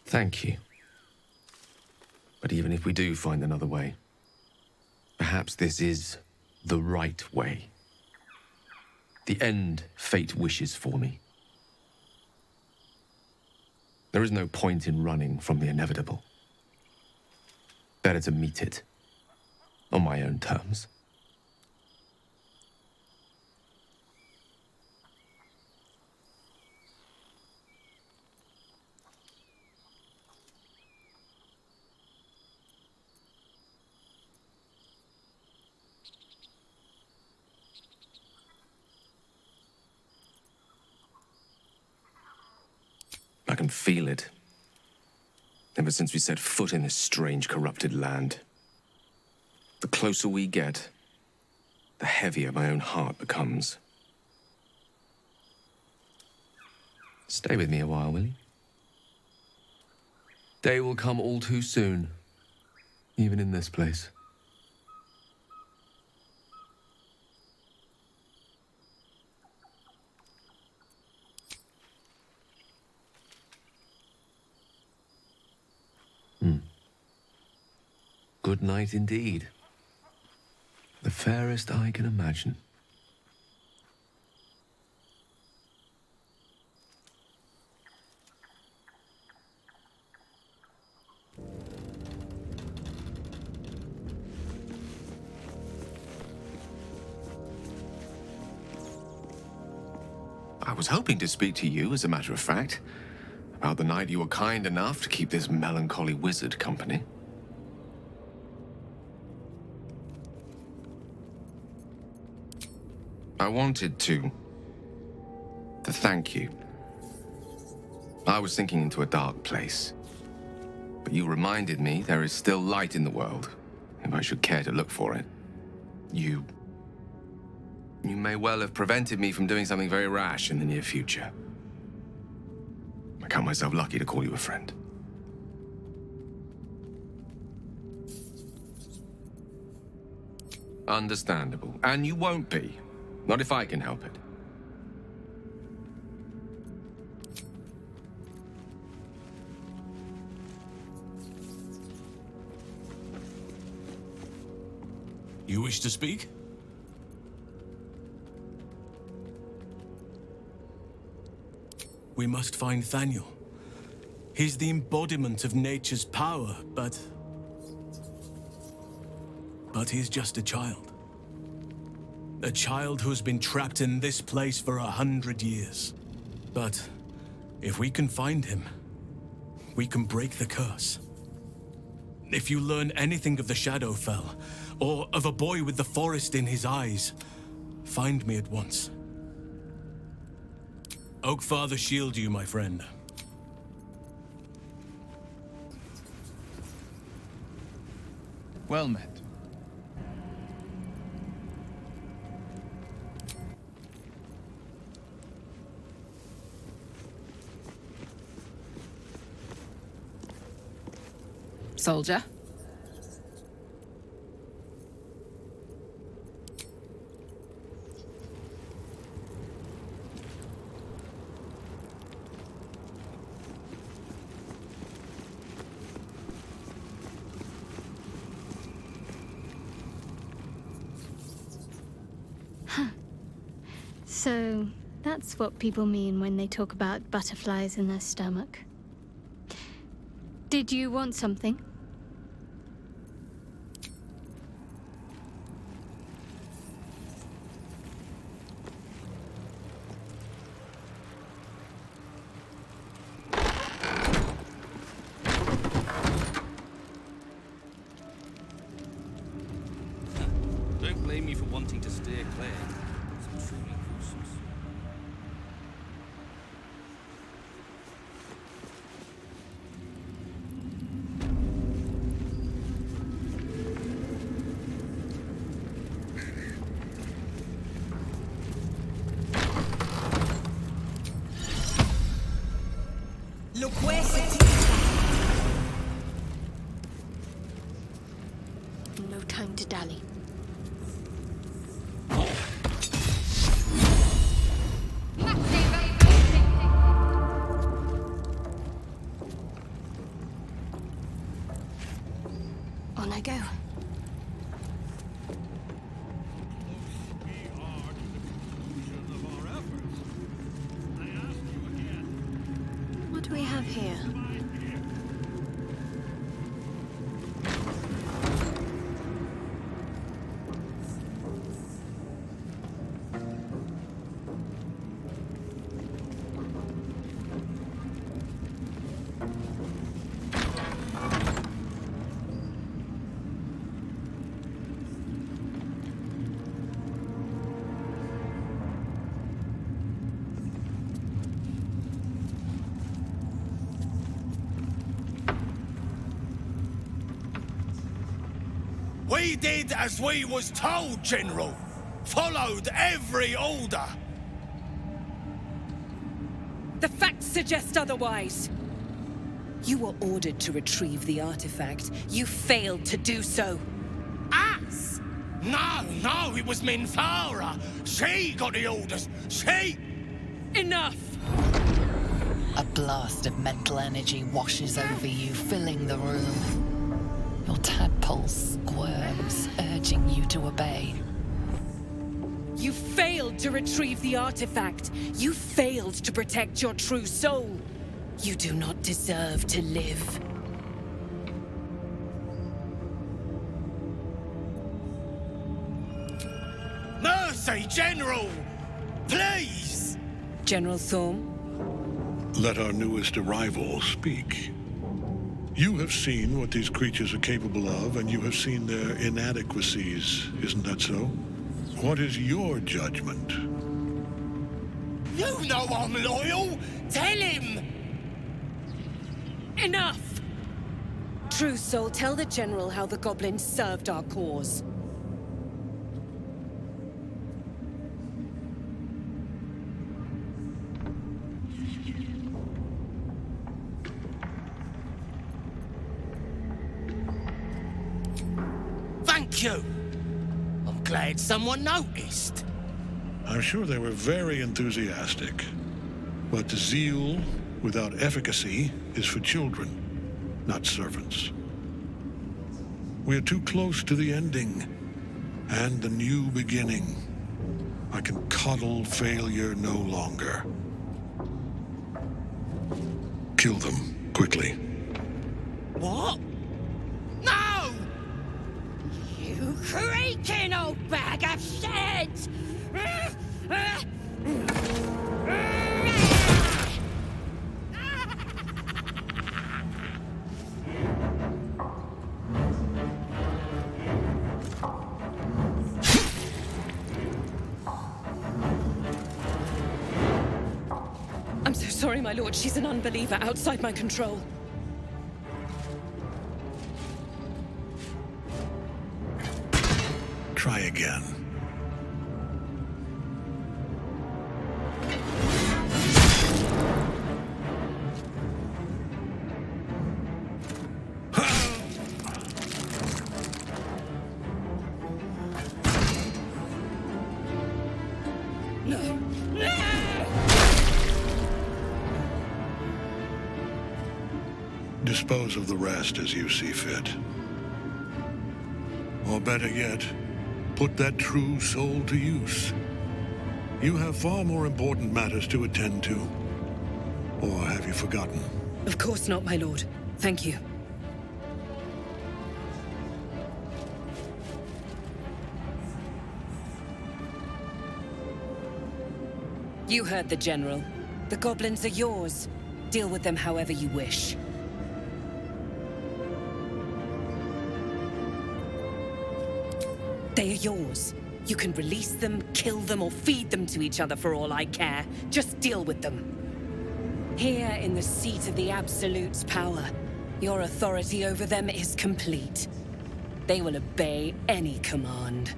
Thank you. But even if we do find another way, perhaps this is the right way. The end fate wishes for me. There is no point in running from the inevitable. Better to meet it on my own terms. I can feel it. Ever since we set foot in this strange, corrupted land. The closer we get, the heavier my own heart becomes. Stay with me a while, will you? Day will come all too soon, even in this place. Good night indeed. The fairest I can imagine. I was hoping to speak to you, as a matter of fact, about the night you were kind enough to keep this melancholy wizard company. I wanted to thank you. I was sinking into a dark place, but you reminded me there is still light in the world, if I should care to look for it. You may well have prevented me from doing something very rash in the near future. I count myself lucky to call you a friend. Understandable. And you won't be. Not if I can help it. You wish to speak? We must find Thaniel. He's the embodiment of nature's power, but he's just a child. A child who's been trapped in this place for 100 years. But if we can find him, we can break the curse. If you learn anything of the Shadowfell, or of a boy with the forest in his eyes, find me at once. Oakfather shield you, my friend. Well met. Soldier? So, that's what people mean when they talk about butterflies in their stomach. Did you want something? Don't blame me for wanting to steer clear. It's truly gruesome. Look where No time to dally. On I go. What do we have here? We did as we was told, General. Followed every order. The facts suggest otherwise. You were ordered to retrieve the artifact. You failed to do so. Us? No, it was Minthara. She got the orders. She... Enough! A blast of mental energy washes over you, filling the room. Your tadpole squirms, urging you to obey. You failed to retrieve the artifact. You failed to protect your true soul. You do not deserve to live. Mercy, General! Please! General Thorm? Let our newest arrival speak. You have seen what these creatures are capable of, and you have seen their inadequacies, isn't that so? What is your judgment? You know I'm loyal! Tell him! Enough! True Soul, tell the General how the goblins served our cause. Thank you! I'm glad someone noticed. I'm sure they were very enthusiastic. But zeal without efficacy is for children, not servants. We are too close to the ending and the new beginning. I can coddle failure no longer. Kill them, quickly. What? No! You creaking old bag of shit! I'm so sorry, my lord. She's an unbeliever outside my control. Try again. Dispose of the rest as you see fit. Or better yet, put that true soul to use. You have far more important matters to attend to. Or have you forgotten? Of course not, my lord. Thank you. You heard the General. The goblins are yours. Deal with them however you wish. They are yours. You can release them, kill them, or feed them to each other for all I care. Just deal with them. Here in the seat of the Absolute's power, your authority over them is complete. They will obey any command.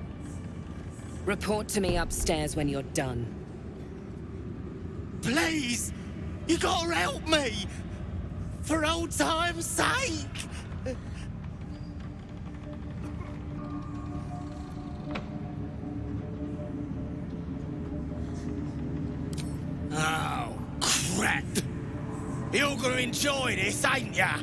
Report to me upstairs when you're done. Please! You gotta help me! For old time's sake! Oh, crap! You're gonna enjoy this, ain't ya?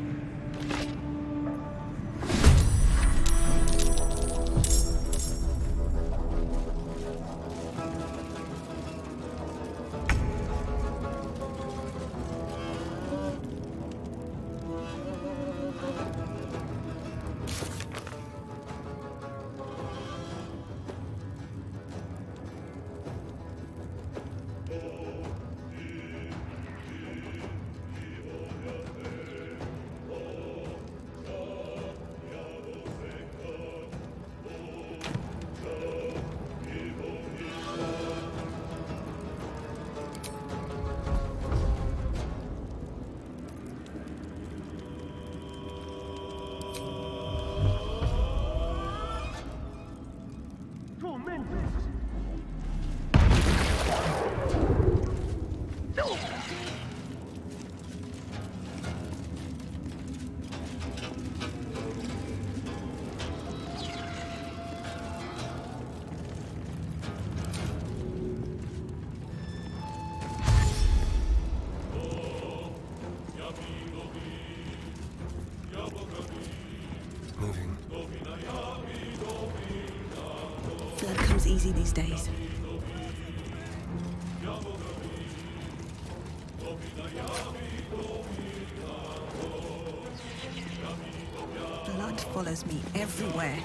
Blood comes easy these days. Blood follows me everywhere.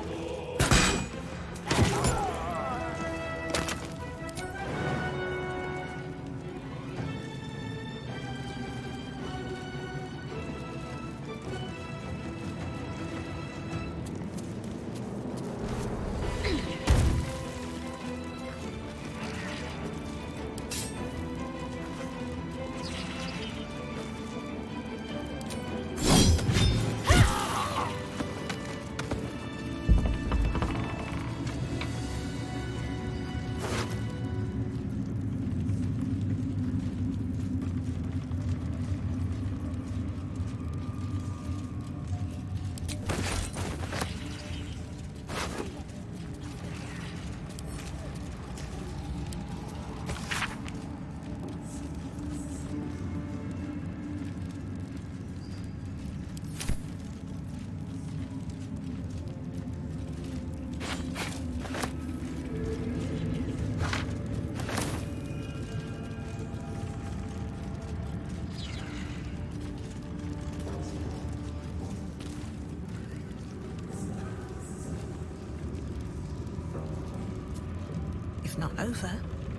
If not over,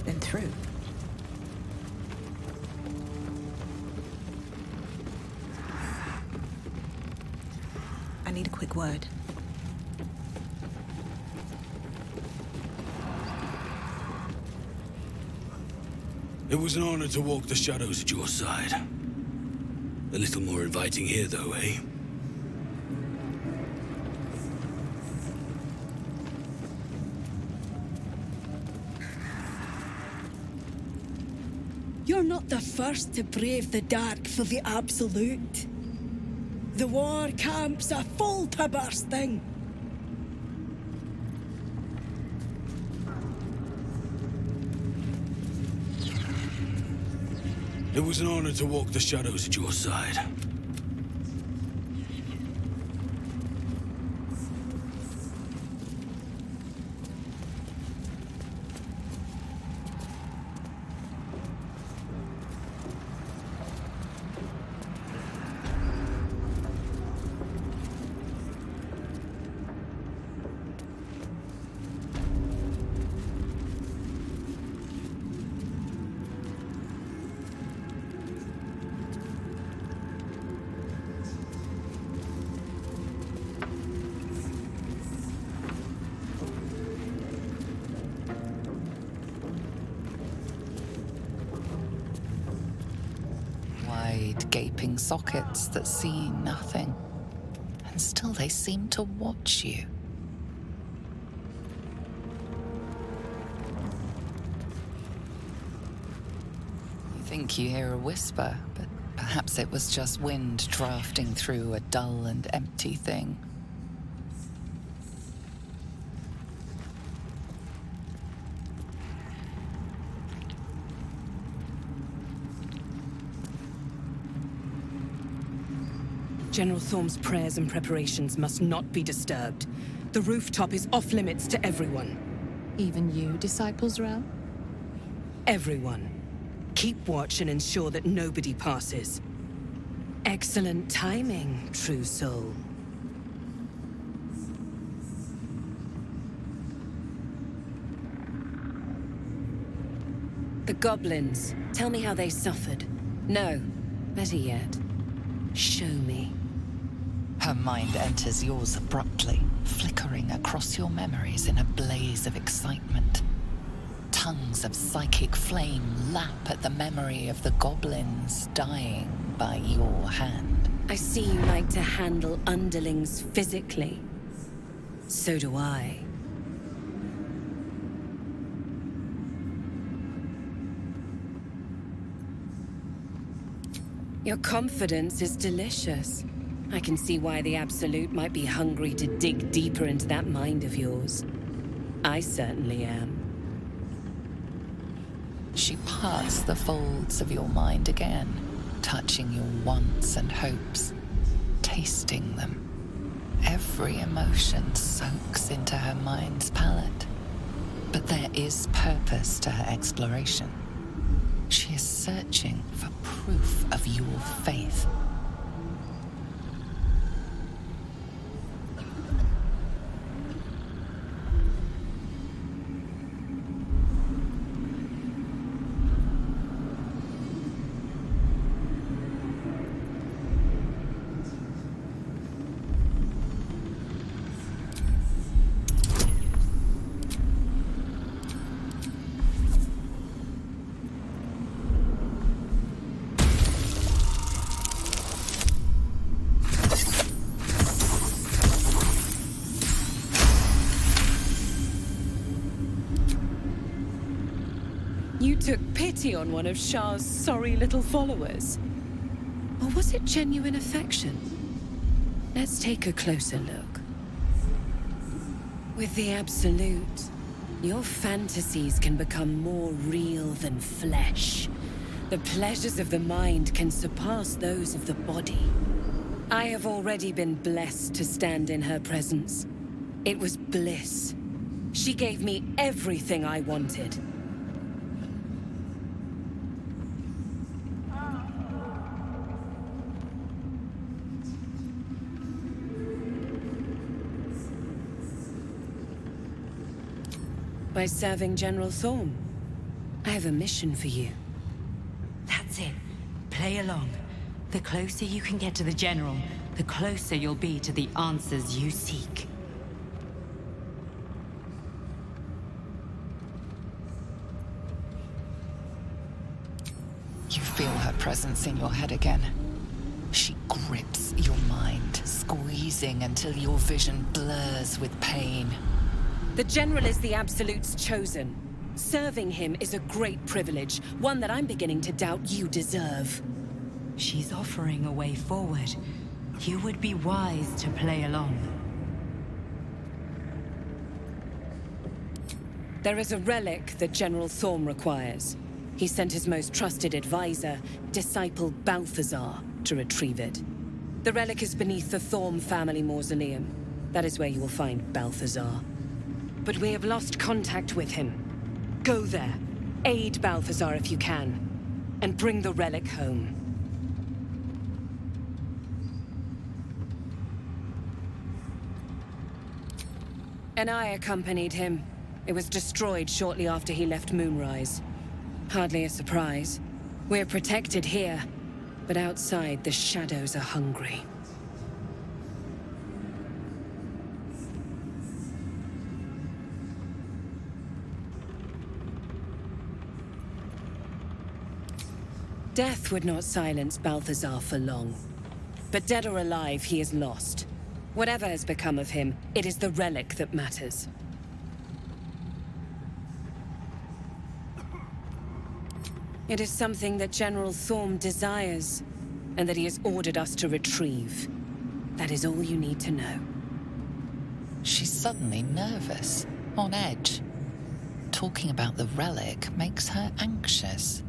then through. I need a quick word. It was an honor to walk the shadows at your side. A little more inviting here, though, eh? You're not the first to brave the dark for the Absolute. The war camps are full to bursting. It was an honor to walk the shadows at your side. Gaping sockets that see nothing, and still they seem to watch you. You think you hear a whisper, but perhaps it was just wind drafting through a dull and empty thing. General Thorm's prayers and preparations must not be disturbed. The rooftop is off limits to everyone. Even you, Disciples Realm? Everyone. Keep watch and ensure that nobody passes. Excellent timing, true soul. The goblins. Tell me how they suffered. No, better yet, show me. Her mind enters yours abruptly, flickering across your memories in a blaze of excitement. Tongues of psychic flame lap at the memory of the goblins dying by your hand. I see you like to handle underlings physically. So do I. Your confidence is delicious. I can see why the Absolute might be hungry to dig deeper into that mind of yours. I certainly am. She parts the folds of your mind again, touching your wants and hopes, tasting them. Every emotion soaks into her mind's palate. But there is purpose to her exploration. She is searching for proof of your faith. You took pity on one of Shah's sorry little followers? Or was it genuine affection? Let's take a closer look. With the Absolute, your fantasies can become more real than flesh. The pleasures of the mind can surpass those of the body. I have already been blessed to stand in her presence. It was bliss. She gave me everything I wanted. By serving General Thorm. I have a mission for you. That's it. Play along. The closer you can get to the General, the closer you'll be to the answers you seek. You feel her presence in your head again. She grips your mind, squeezing until your vision blurs with pain. The General is the Absolute's chosen. Serving him is a great privilege, one that I'm beginning to doubt you deserve. She's offering a way forward. You would be wise to play along. There is a relic that General Thorm requires. He sent his most trusted advisor, disciple Balthazar, to retrieve it. The relic is beneath the Thorm family mausoleum. That is where you will find Balthazar. But we have lost contact with him. Go there, aid Balthazar if you can, and bring the relic home. And I accompanied him. It was destroyed shortly after he left Moonrise. Hardly a surprise. We're protected here, but outside the shadows are hungry. Death would not silence Balthazar for long. But dead or alive, he is lost. Whatever has become of him, it is the relic that matters. It is something that General Thorm desires, and that he has ordered us to retrieve. That is all you need to know. She's suddenly nervous, on edge. Talking about the relic makes her anxious.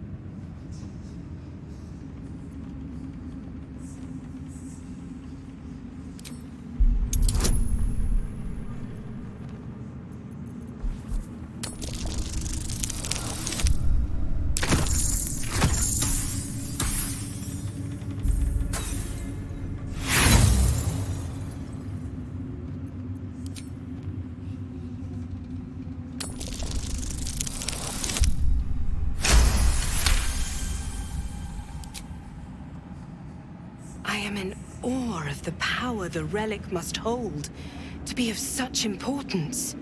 I am in awe of the power the relic must hold to be of such importance.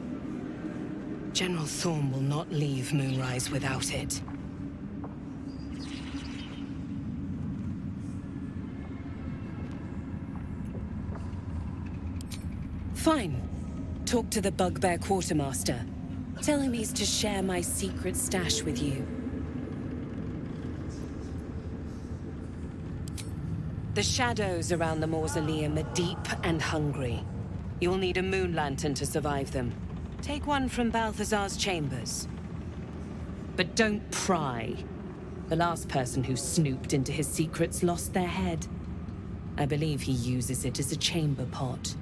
General Thorm will not leave Moonrise without it. Fine. Talk to the Bugbear Quartermaster. Tell him he's to share my secret stash with you. The shadows around the mausoleum are deep and hungry. You'll need a moon lantern to survive them. Take one from Balthazar's chambers. But don't pry. The last person who snooped into his secrets lost their head. I believe he uses it as a chamber pot.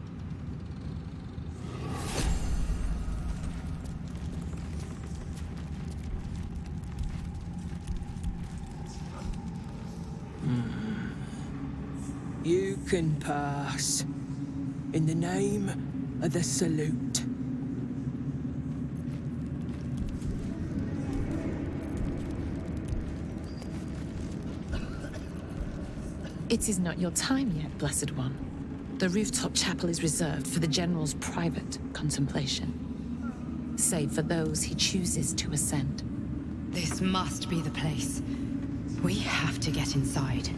You can pass. In the name of the Salute. It is not your time yet, Blessed One. The rooftop chapel is reserved for the General's private contemplation, save for those he chooses to ascend. This must be the place. We have to get inside.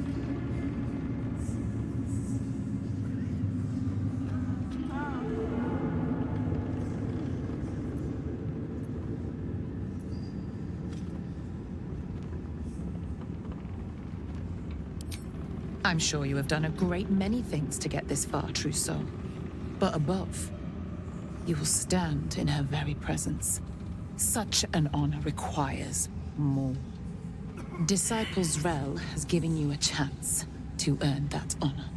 I'm sure you have done a great many things to get this far, true soul. But above, you will stand in her very presence. Such an honor requires more. Disciples Rel has given you a chance to earn that honor.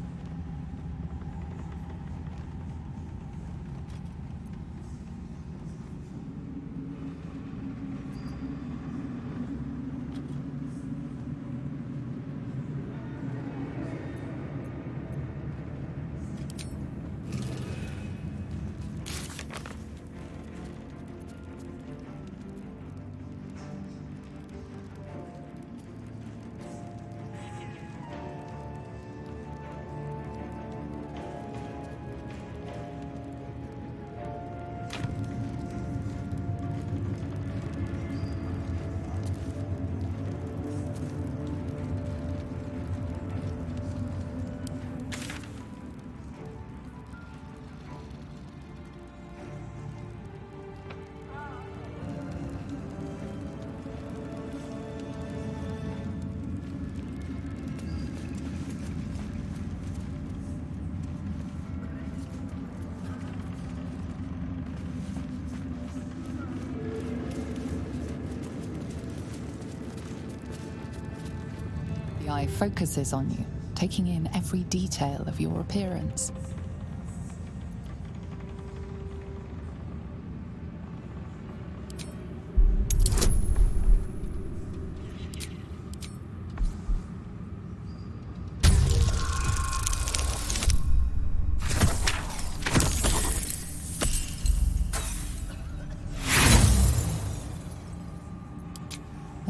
eye focuses on you, taking in every detail of your appearance.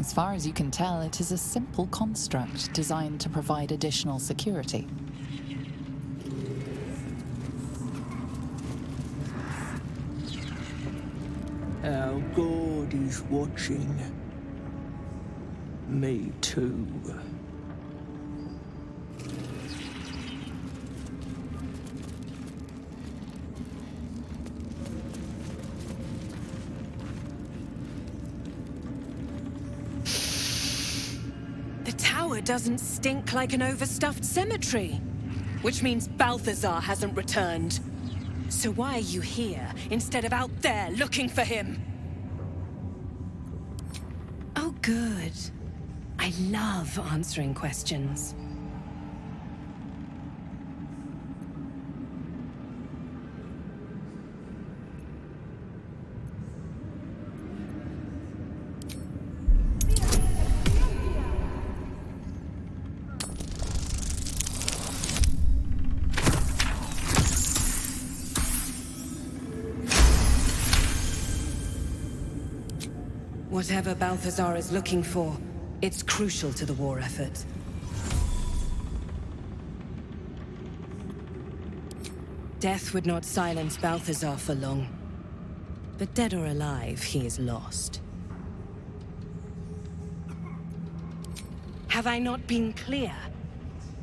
As far as you can tell, it is a simple construct designed to provide additional security. Our God is watching. Me too. The tower doesn't stink like an overstuffed cemetery, which means Balthazar hasn't returned. So why are you here instead of out there looking for him? Oh, good. I love answering questions. Whatever Balthazar is looking for, it's crucial to the war effort. Death would not silence Balthazar for long. But dead or alive, he is lost. Have I not been clear?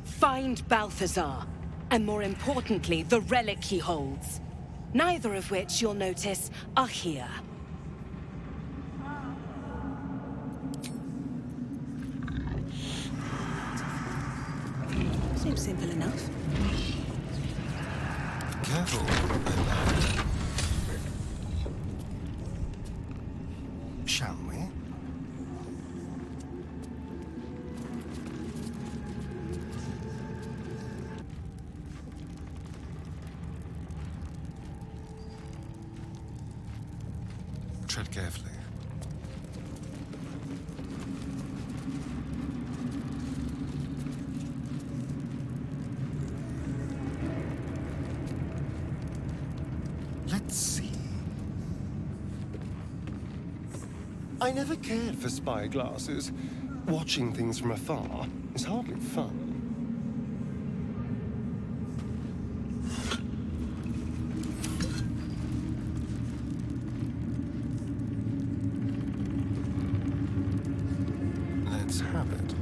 Find Balthazar, and more importantly, the relic he holds. Neither of which, you'll notice, are here. Seems simple enough. Careful. Shall we? Tread carefully. Let's see. I never cared for spyglasses. Watching things from afar is hardly fun. Let's have it.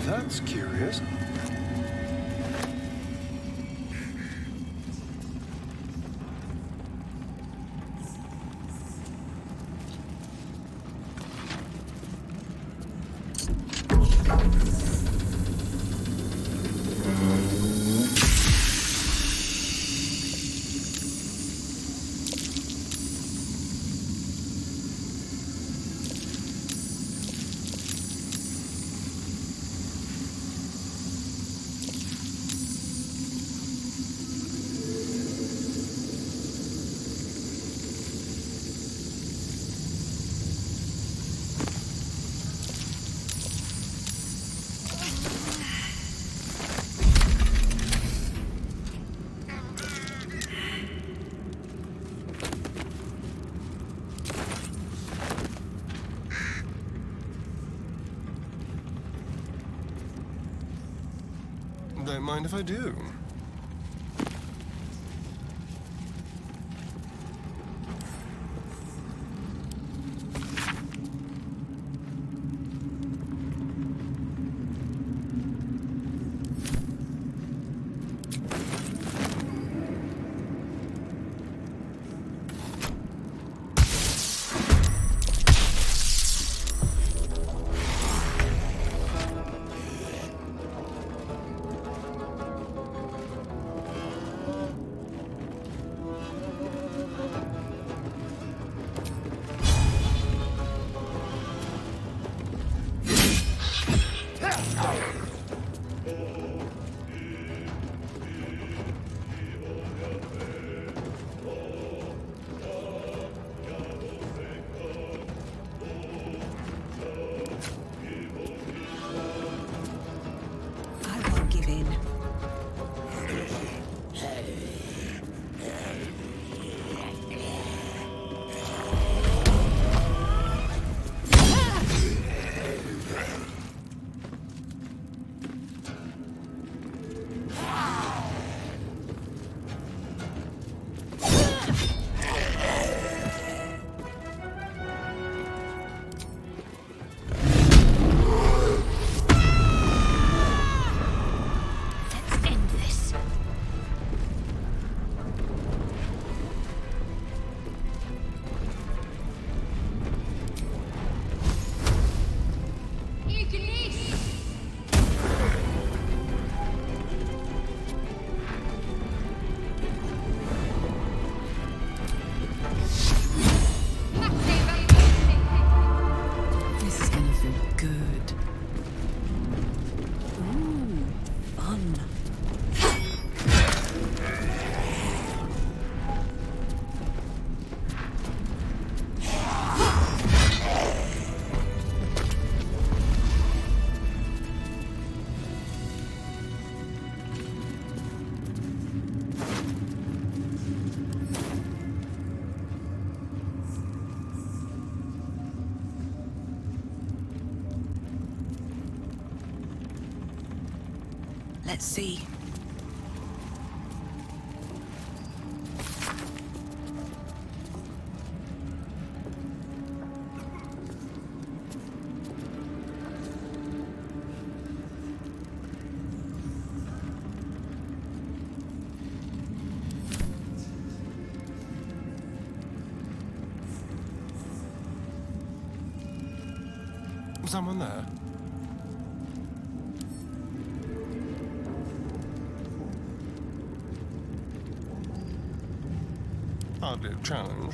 That's curious. Don't mind if I do. in. This is gonna feel good. Ooh, fun. Let's see. Someone there? Hardly a challenge.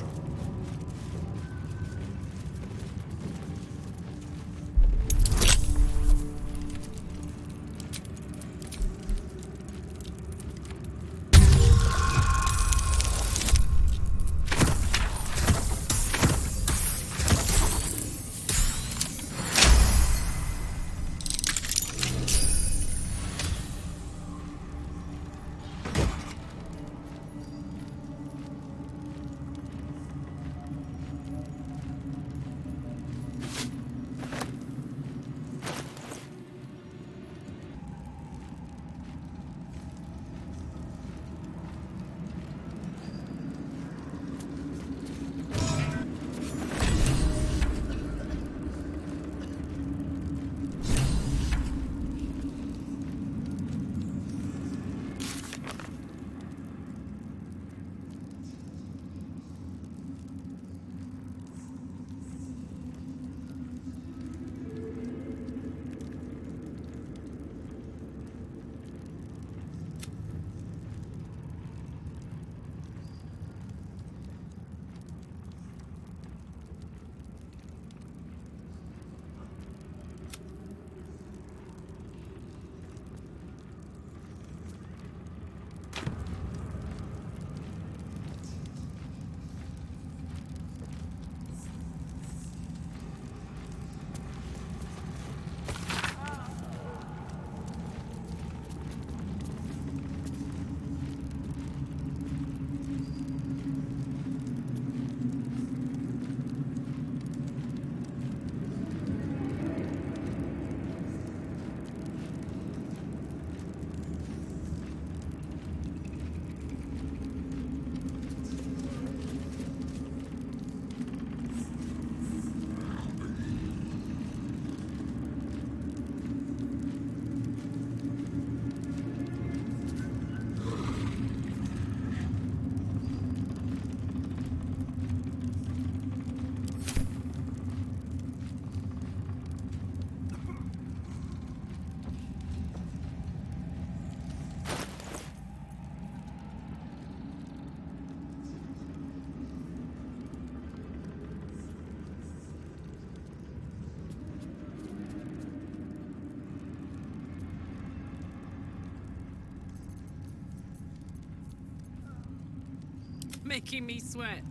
Making me sweat.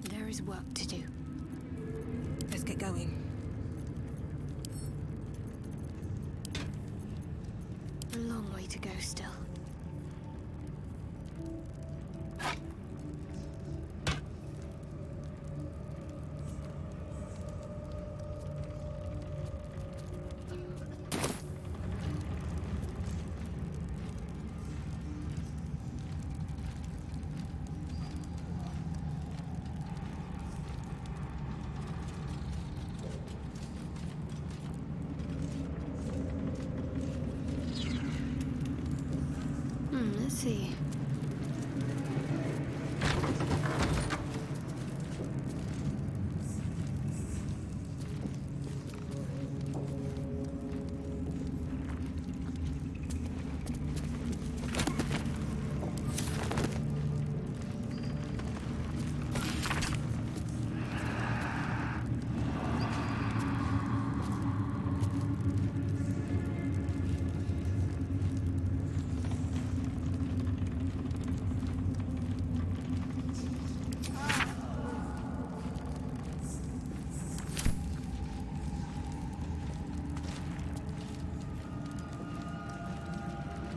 There is work to do. Let's get going. A long way way to go still. Let's see.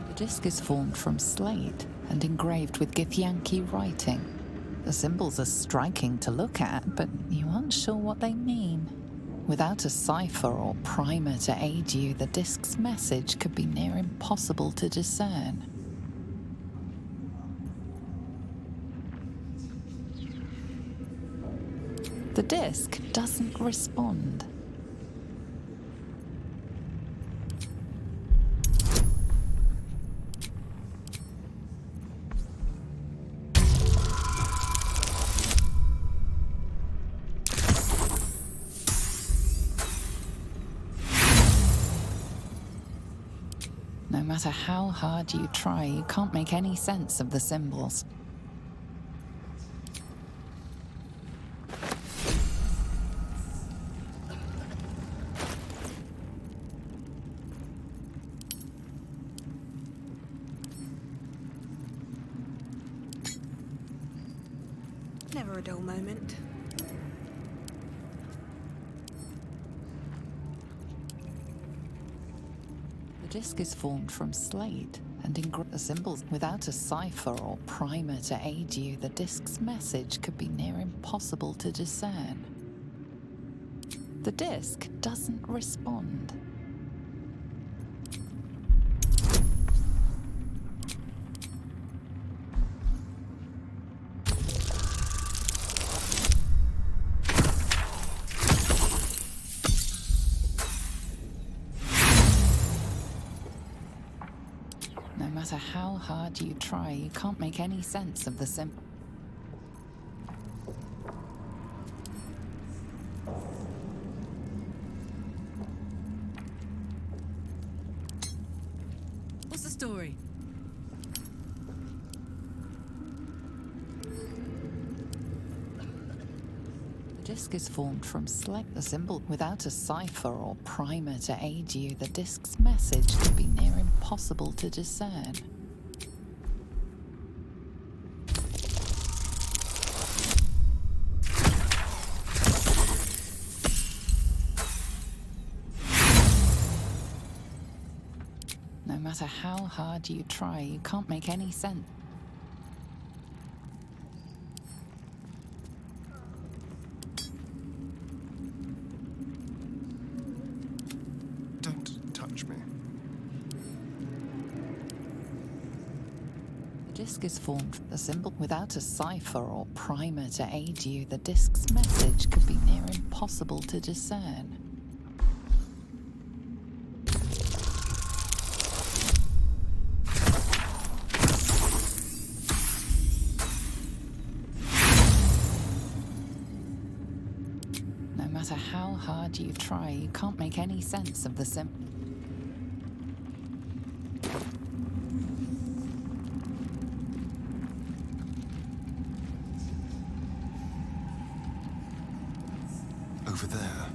The disc is formed from slate and engraved with Githyanki writing. The symbols are striking to look at, but you aren't sure what they mean. Without a cipher or primer to aid you, the disc's message could be near impossible to discern. The disc doesn't respond. No matter how hard you try, you can't make any sense of the symbols. Never a dull moment. The disc is formed from slate and engraved the symbols. Without a cipher or primer to aid you, the disc's message could be near impossible to discern. The disc doesn't respond. No matter how hard you try, you can't make any sense of the symbol. What's the story? The disc is formed from slate. The symbol, without a cipher or primer to aid you, the disc's message could be near impossible to discern. No matter how hard you try, you can't make any sense. Don't touch me. The disc is formed. The symbol, without a cipher or primer to aid you, the disc's message could be near impossible to discern. No matter how hard you try, you can't make any sense of the symbol. Over there.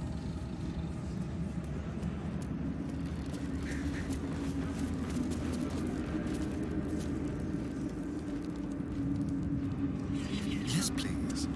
Yes, please.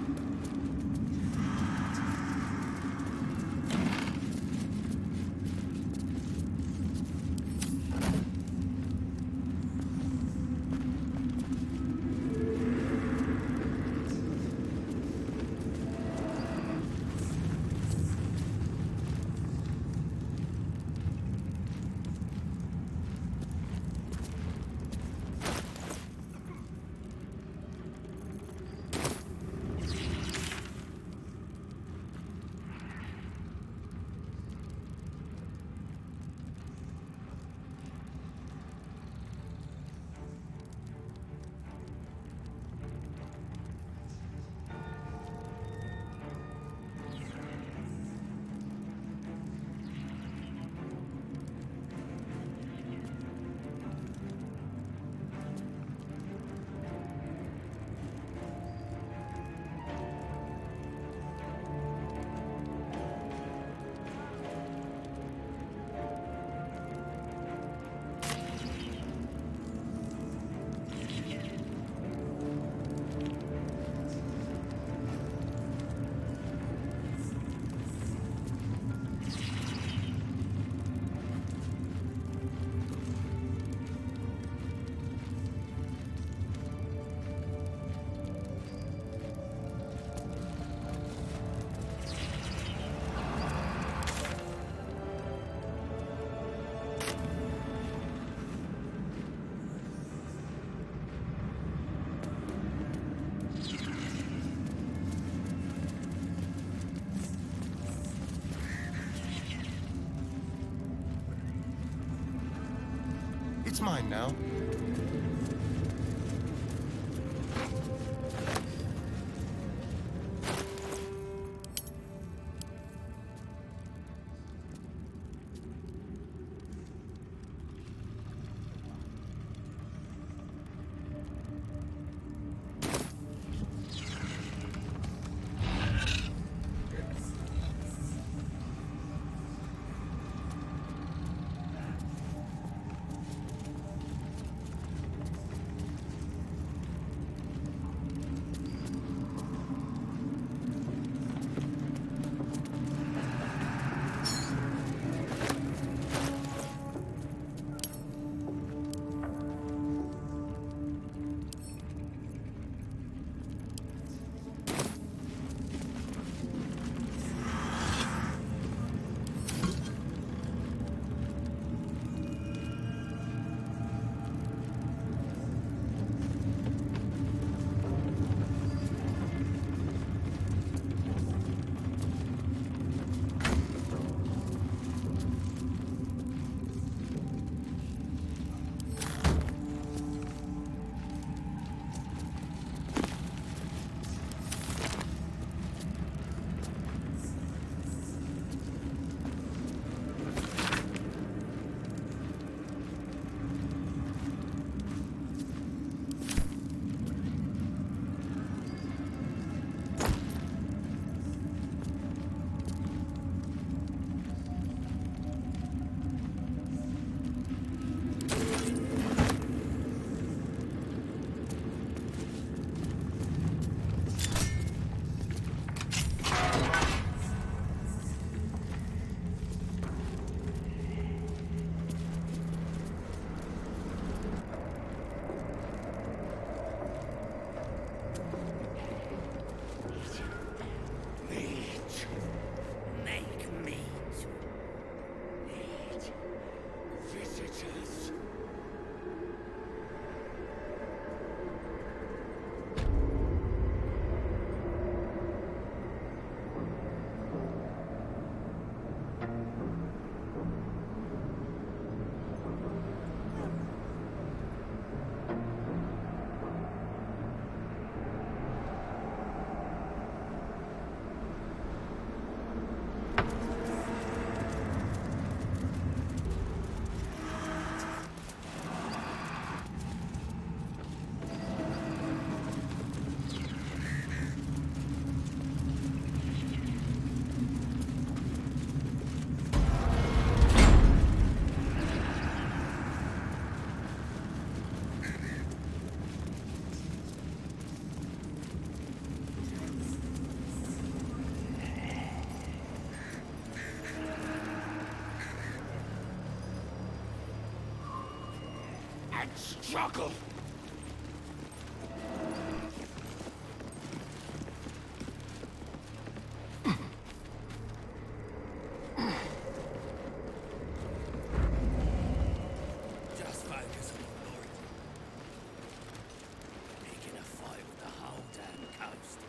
It's mine now. Struggle! Just focus on the Lord. Making a fight with the whole damn coast.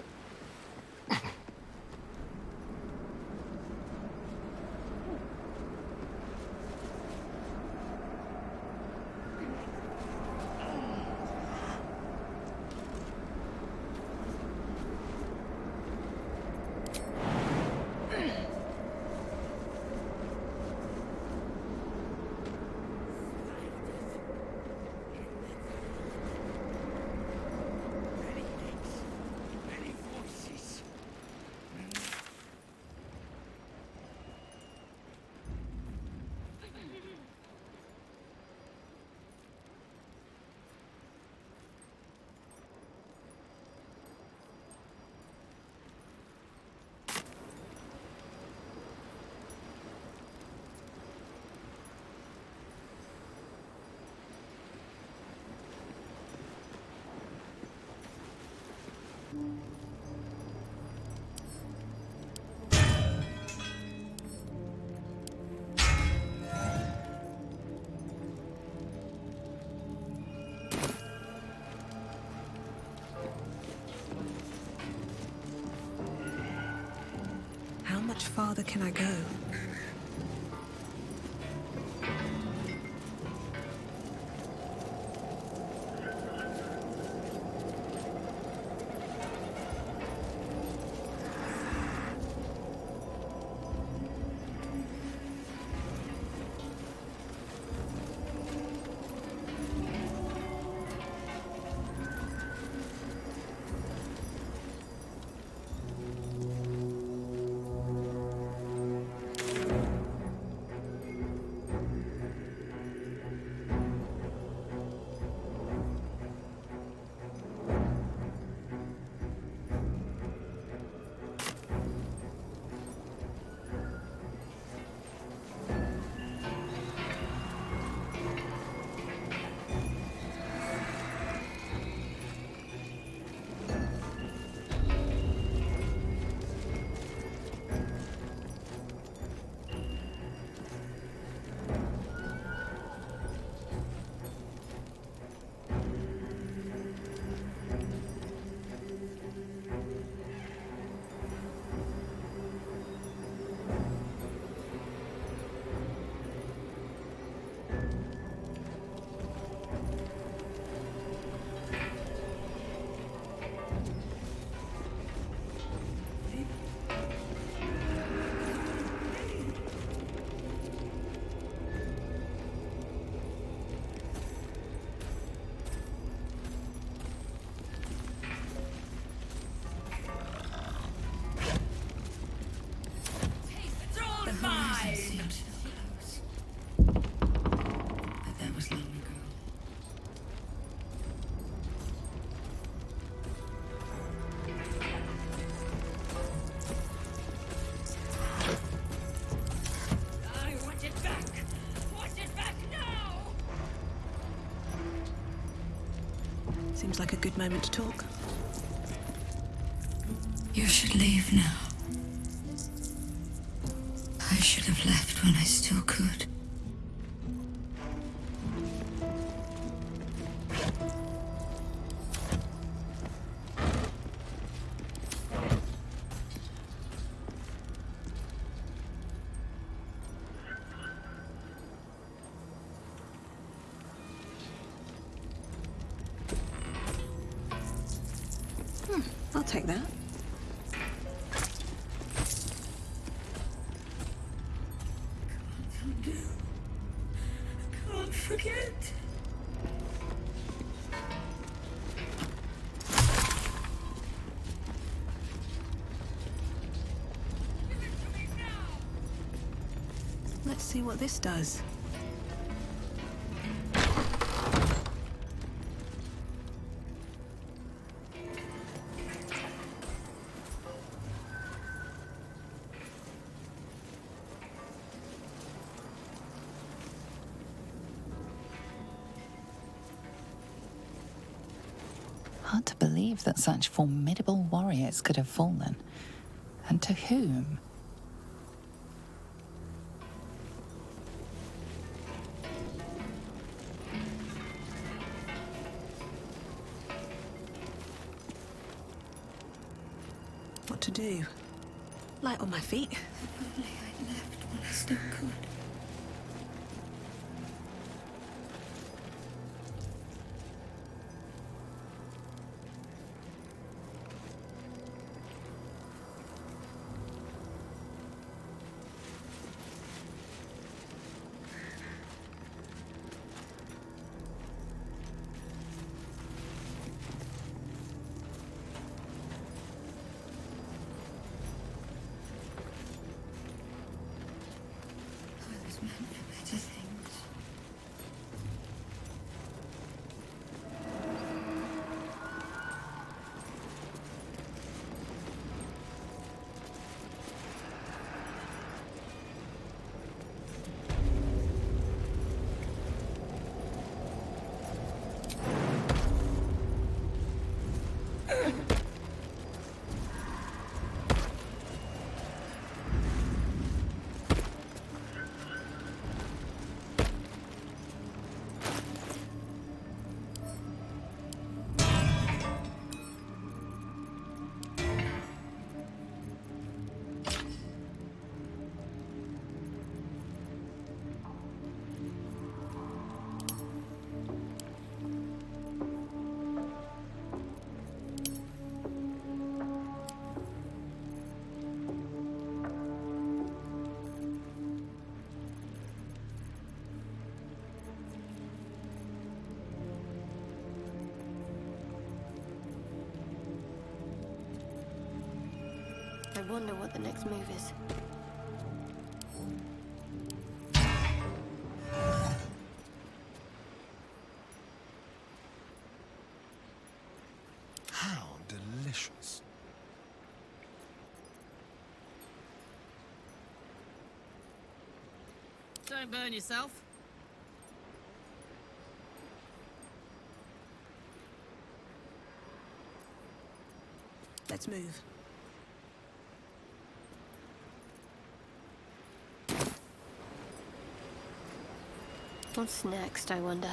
How much farther can I go? Seems like a good moment to talk. You should leave now. I should have left when I still could. I'll take that. Can't forget. Let's see what this does. Hard to believe that such formidable warriors could have fallen. And to whom? What to do? Light on my feet. If only I'd left when I still could. I was meant for better things. I wonder what the next move is. How delicious. Don't burn yourself. Let's move. What's next, I wonder?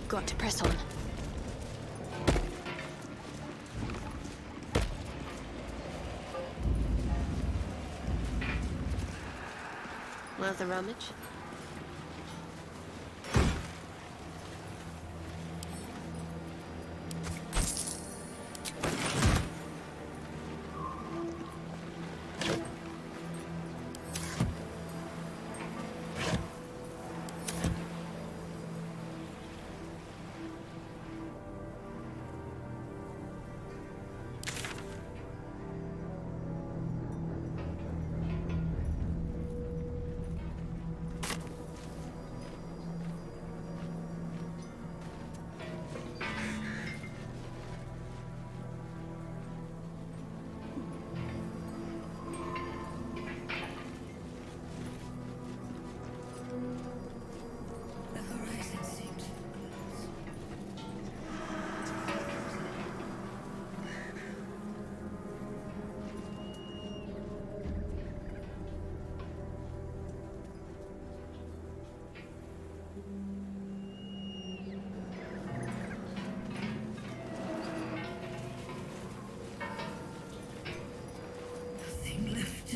Got to press on. Worth the rummage?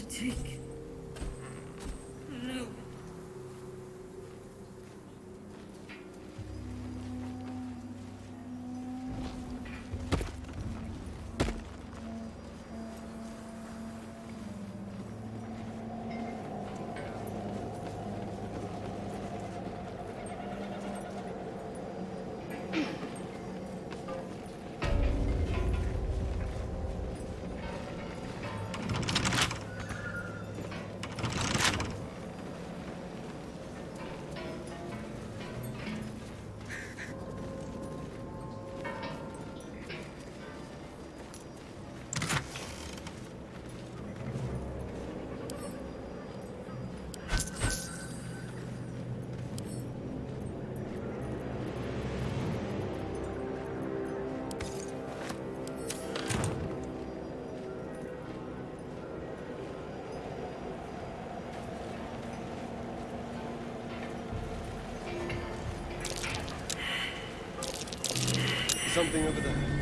take. No. Something over there.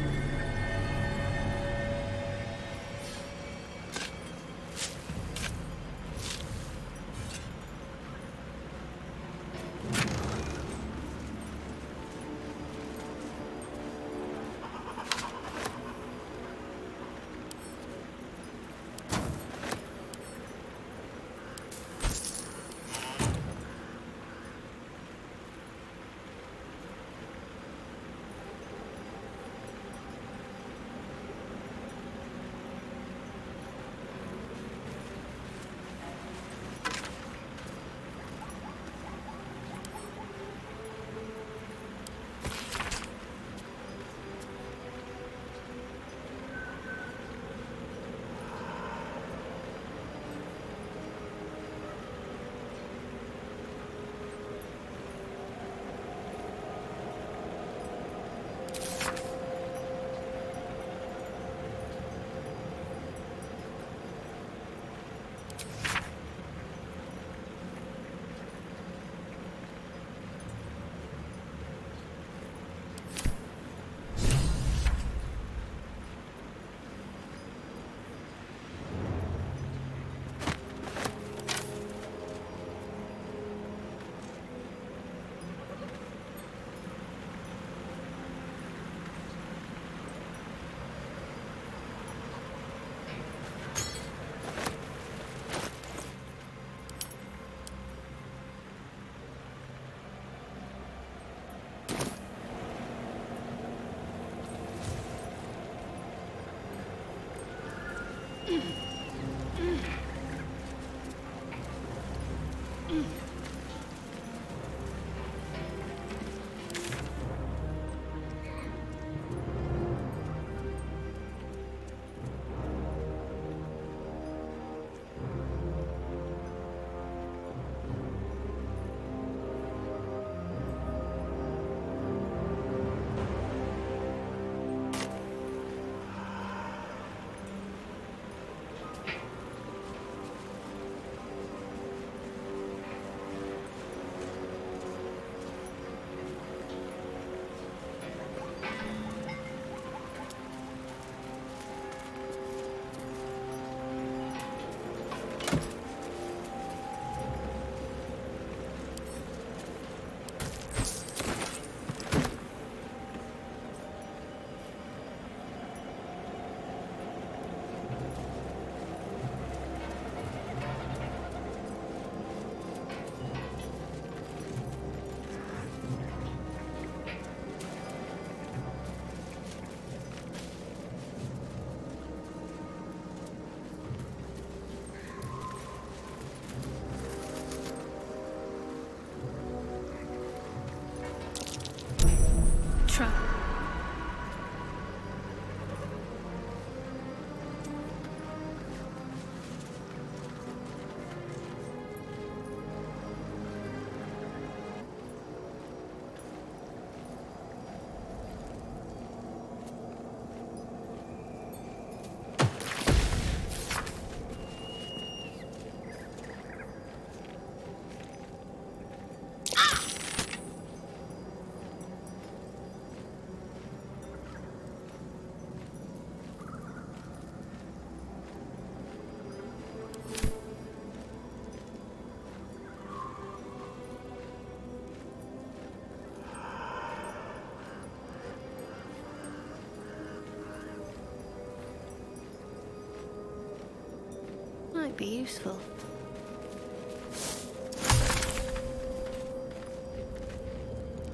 might be useful.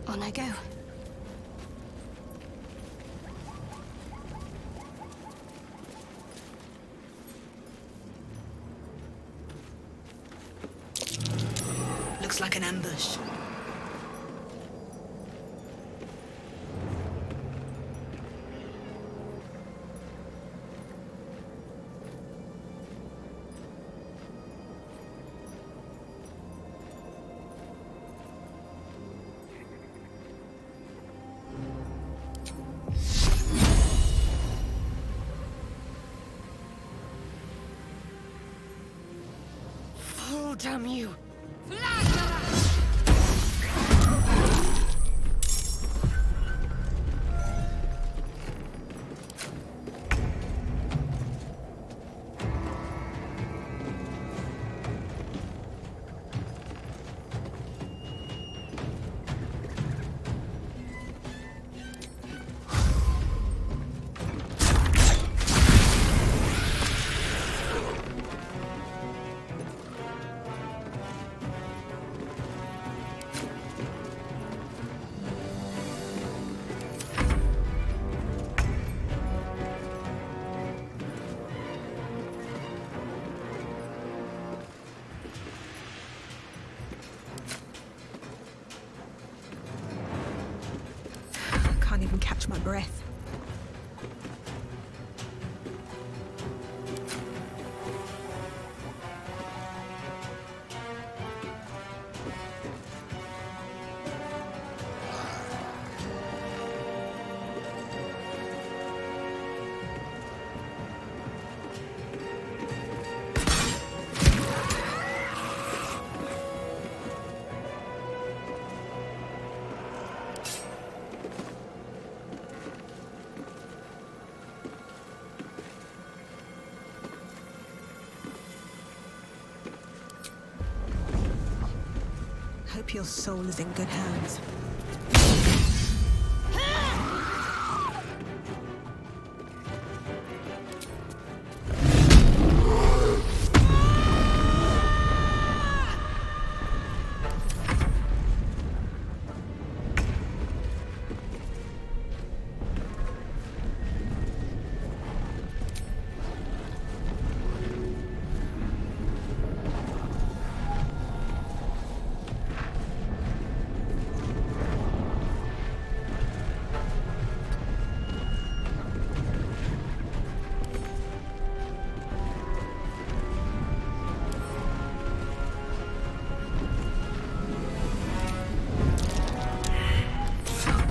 On I go. Looks like an ambush. Oh, damn you! Can't even catch my breath. Hope your soul is in good hands.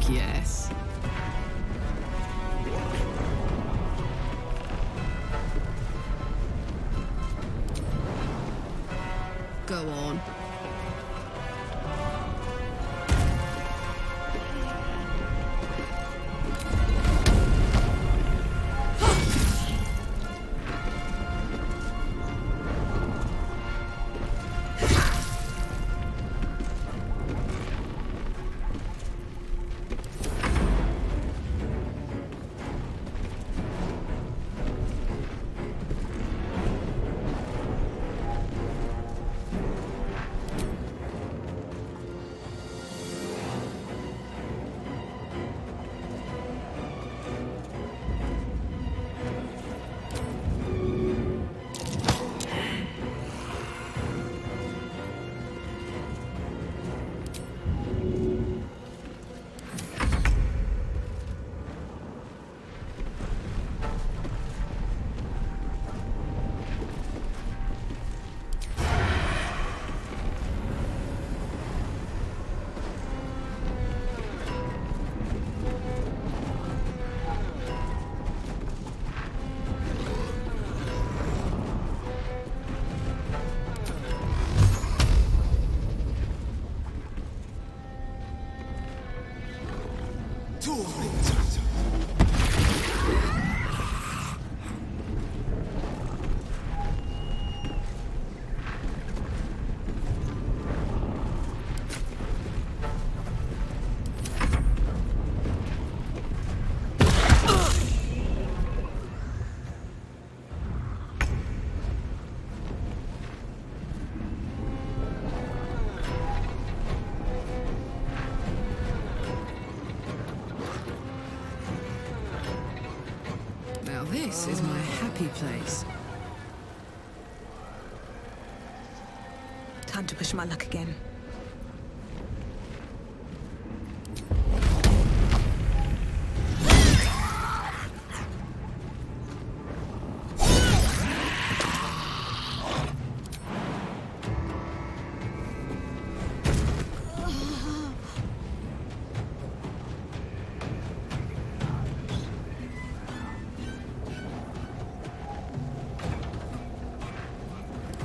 Yes. Go on. This is my happy place. Time to push my luck again.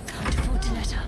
Can't afford to let up.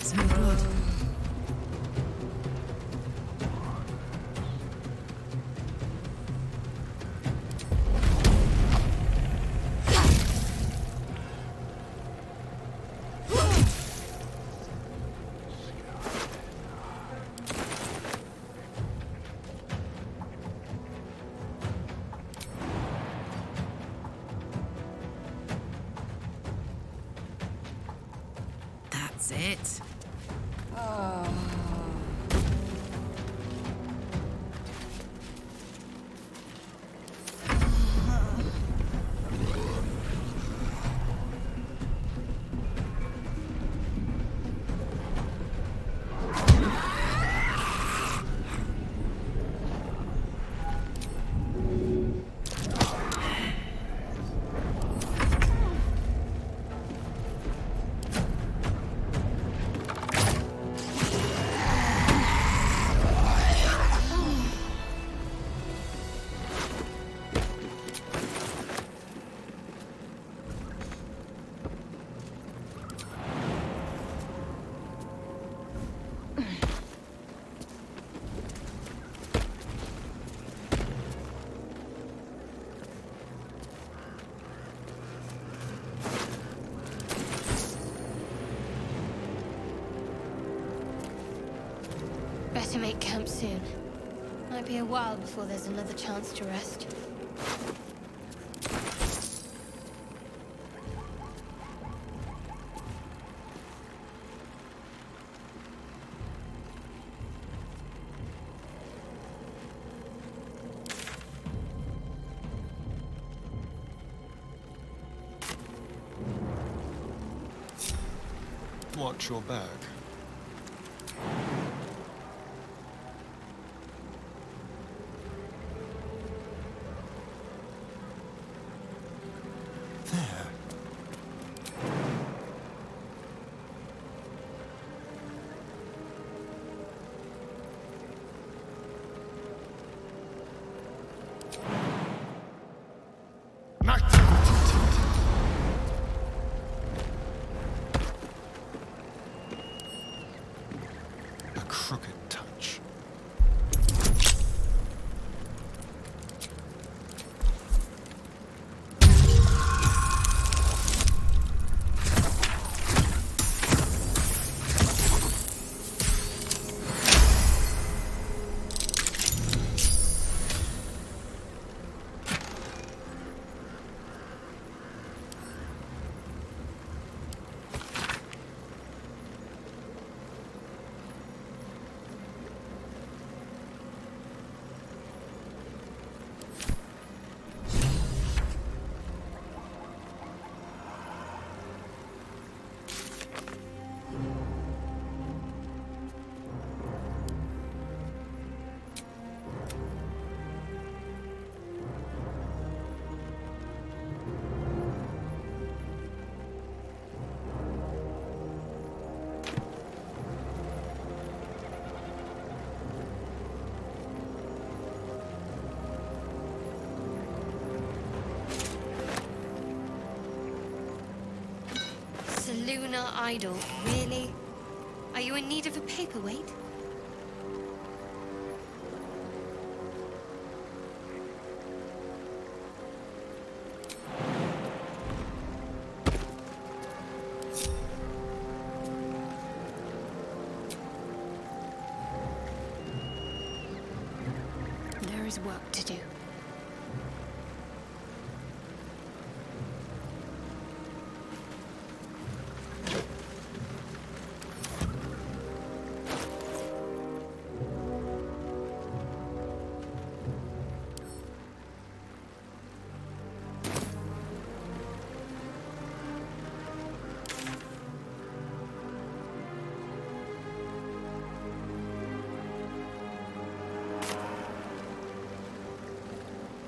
Smell blood. That's it. Better make camp soon. Might be a while before there's another chance to rest. Watch your back. Minor idol, really? Are you in need of a paperweight? There is work to do.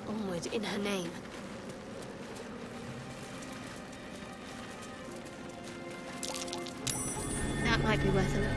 Onward in her name. That might be worth a look.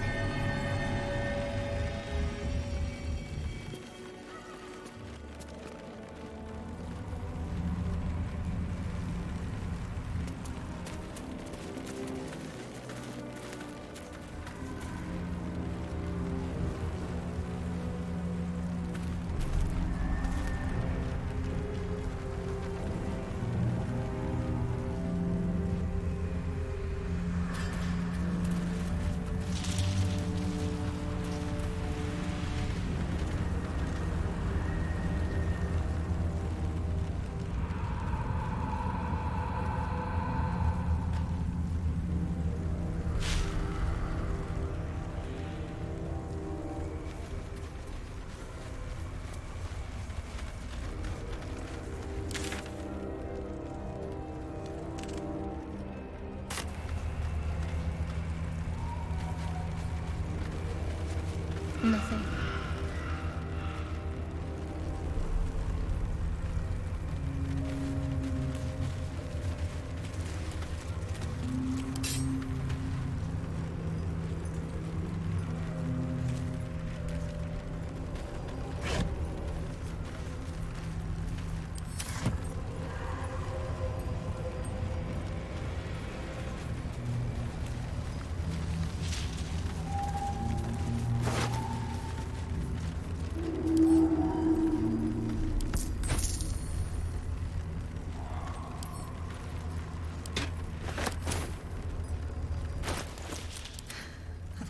Nothing.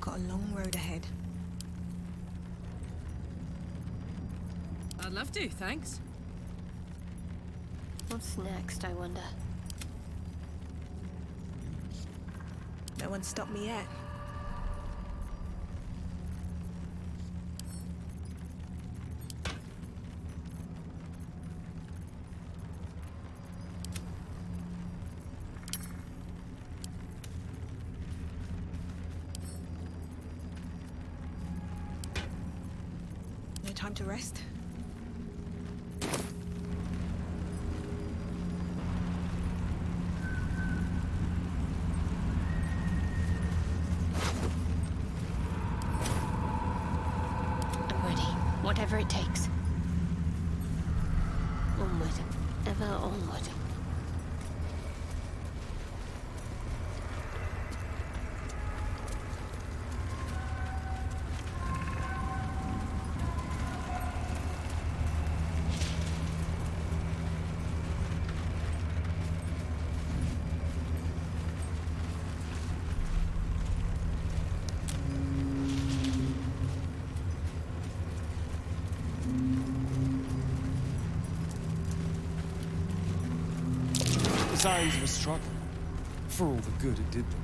Got a long road ahead. I'd love to, thanks. What's next, I wonder? No one stopped me yet. No time to rest. I'm ready. Whatever it takes. Onward. Ever onward. Signs of a struggle, for all the good it did them.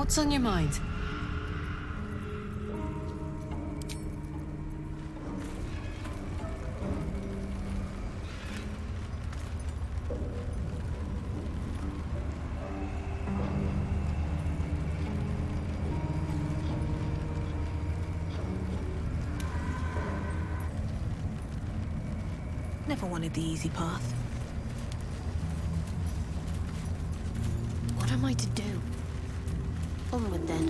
What's on your mind? Never wanted the easy path. What am I to do? Onward then.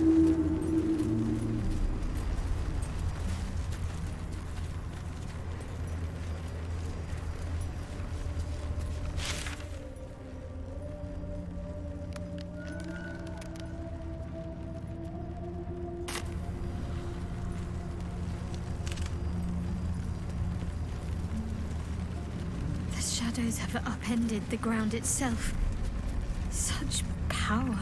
The shadows have upended the ground itself. Such power.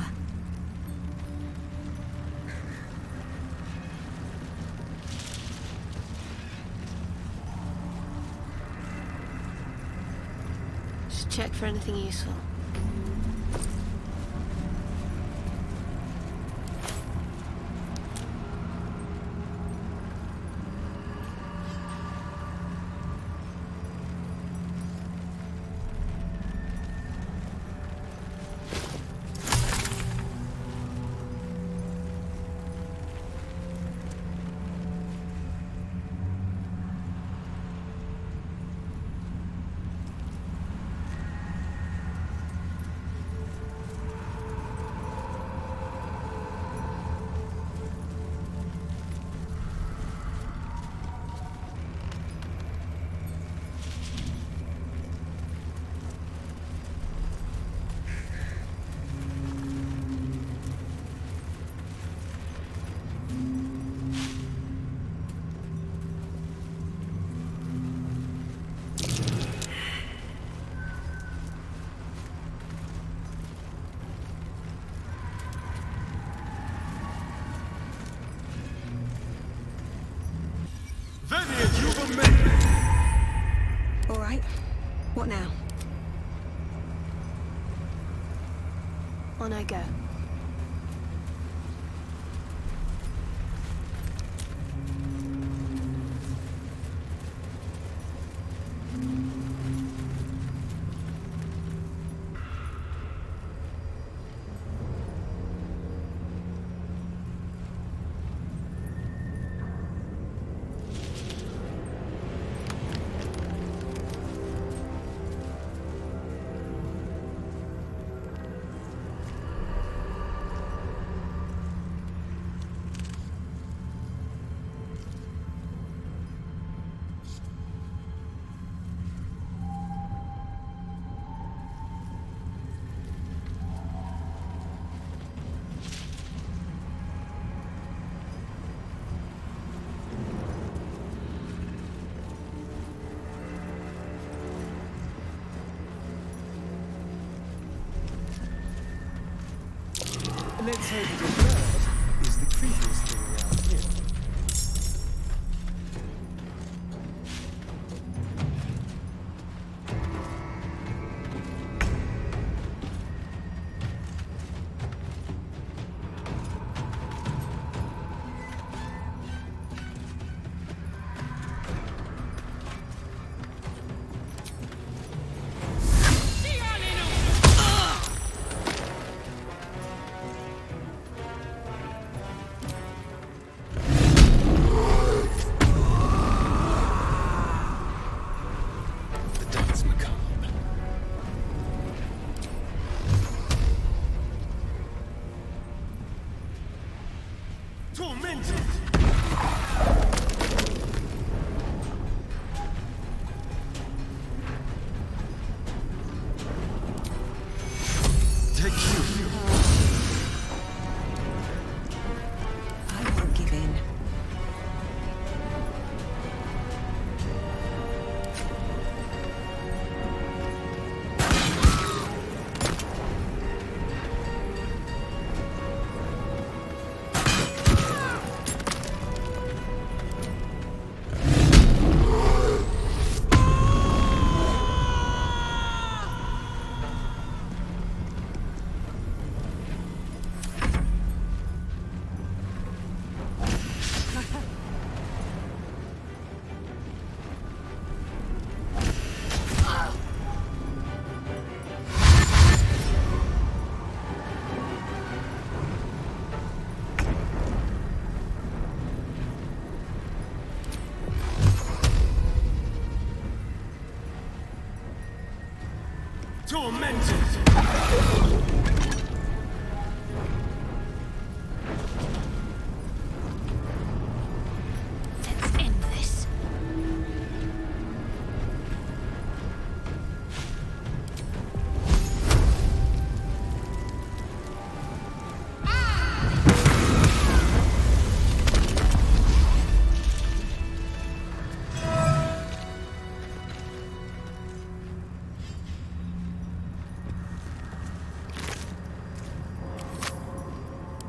Just check for anything useful. All right. What now? On I go. Let's hope that a bird is the creepiest thing around here. Tormented! Let's end this.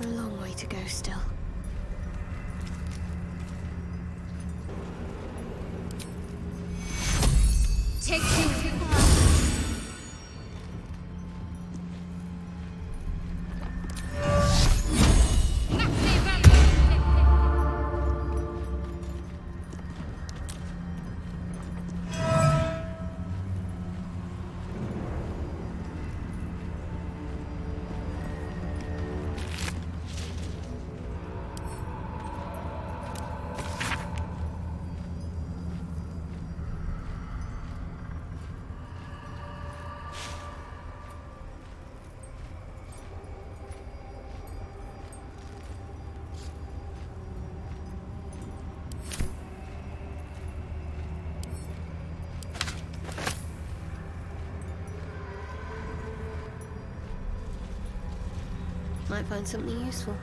A long way to go still. Take two. Might find something useful.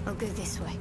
I'll go this way.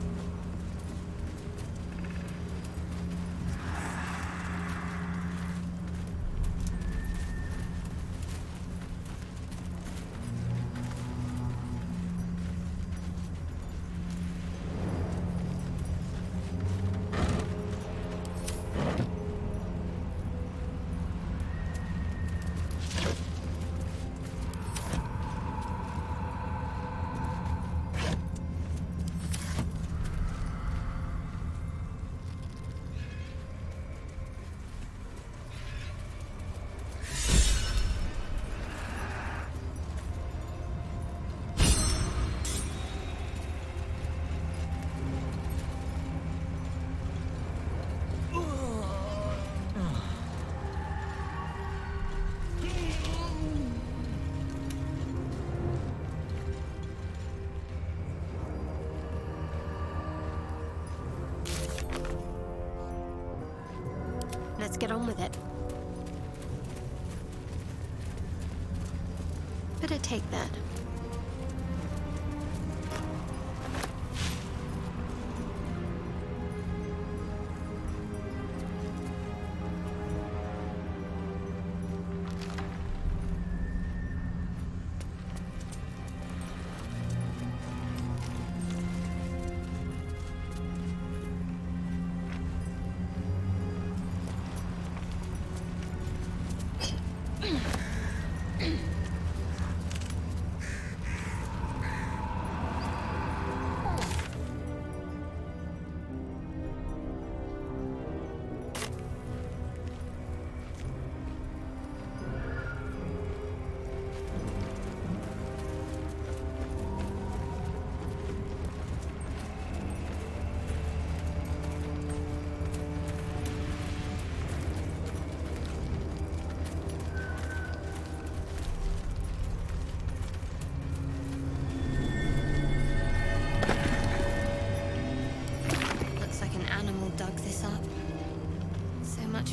Let's get on with it. Better take that.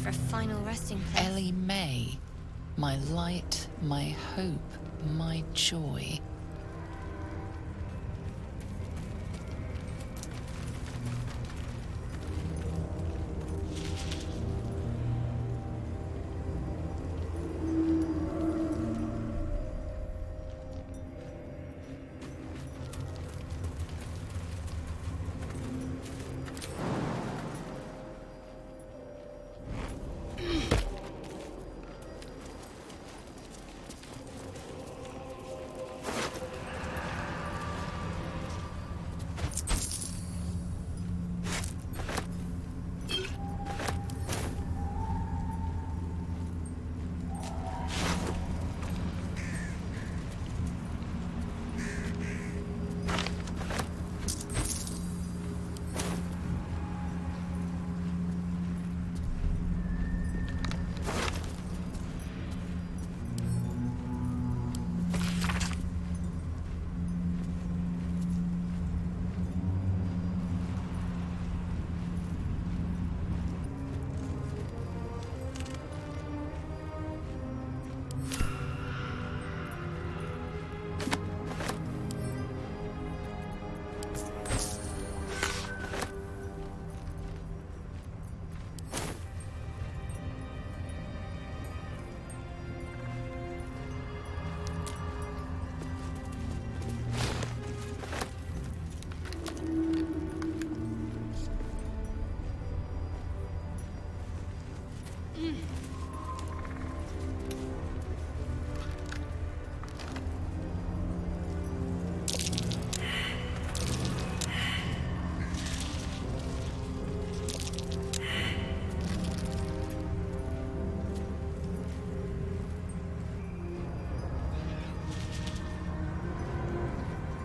For a final resting place. Ellie May, my light, my hope, my joy.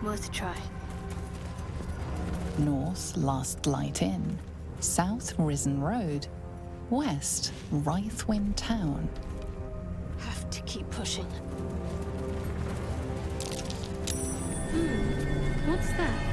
worth a try. North, Last Light Inn. South, Risen Road. West, Rythwin Town. Have to keep pushing. What's that?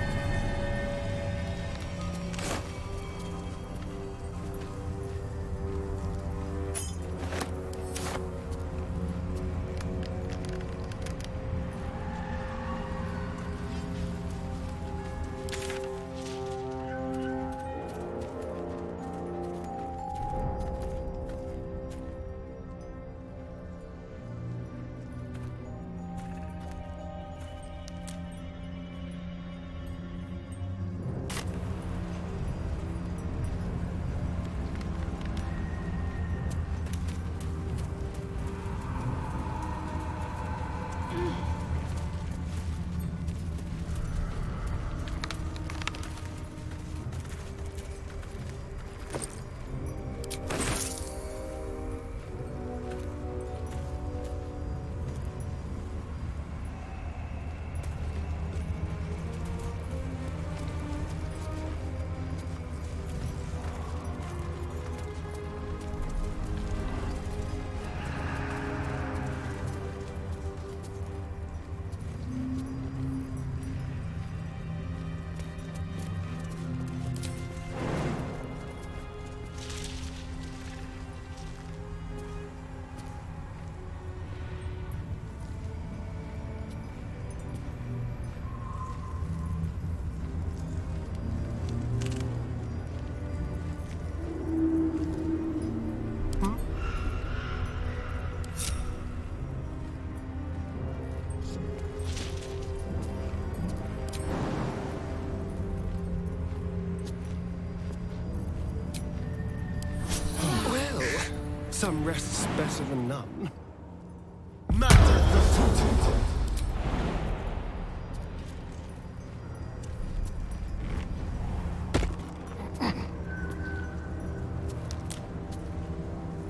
Some rest's better than none.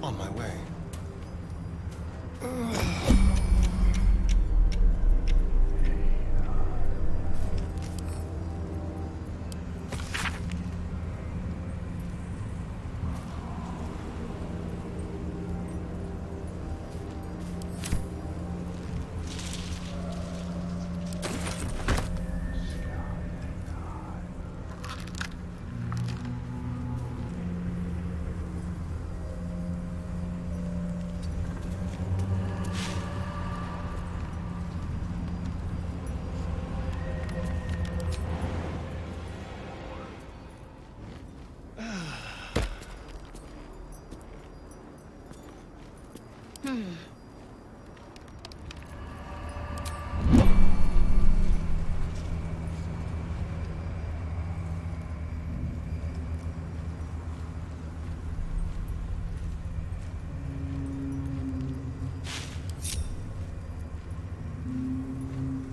On my way.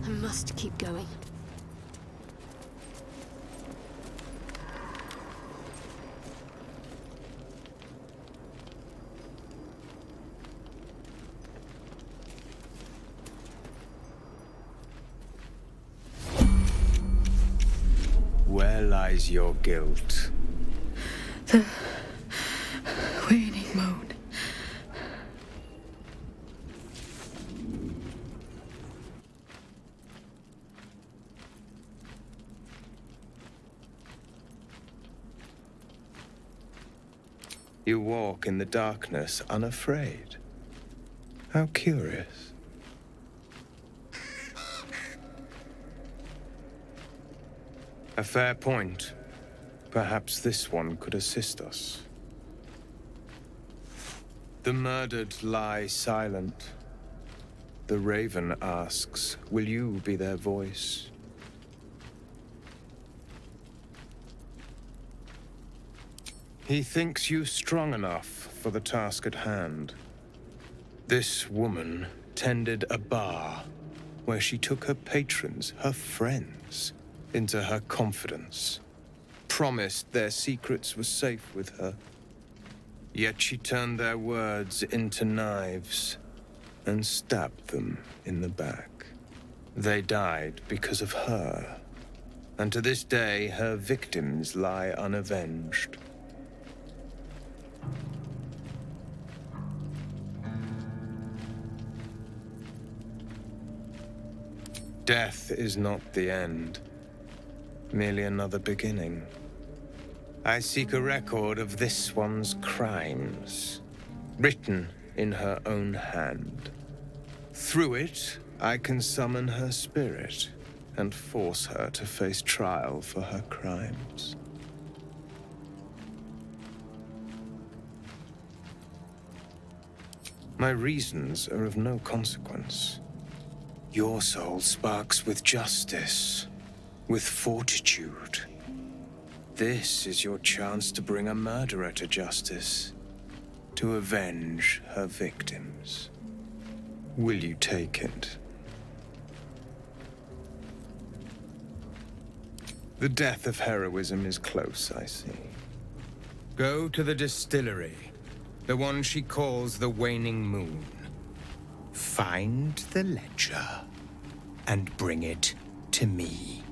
I must keep going. Where lies your guilt? The waning moon. You walk in the darkness unafraid. How curious. A fair point. Perhaps this one could assist us. The murdered lie silent. The raven asks, will you be their voice? He thinks you strong enough for the task at hand. This woman tended a bar where she took her patrons, her friends, into her confidence, promised their secrets were safe with her. Yet she turned their words into knives and stabbed them in the back. They died because of her. And to this day, her victims lie unavenged. Death is not the end, merely another beginning. I seek a record of this one's crimes, written in her own hand. Through it, I can summon her spirit and force her to face trial for her crimes. My reasons are of no consequence. Your soul sparks with justice, with fortitude. This is your chance to bring a murderer to justice, to avenge her victims. Will you take it? The death of heroism is close, I see. Go to the distillery, the one she calls the Waning Moon. Find the ledger and bring it to me.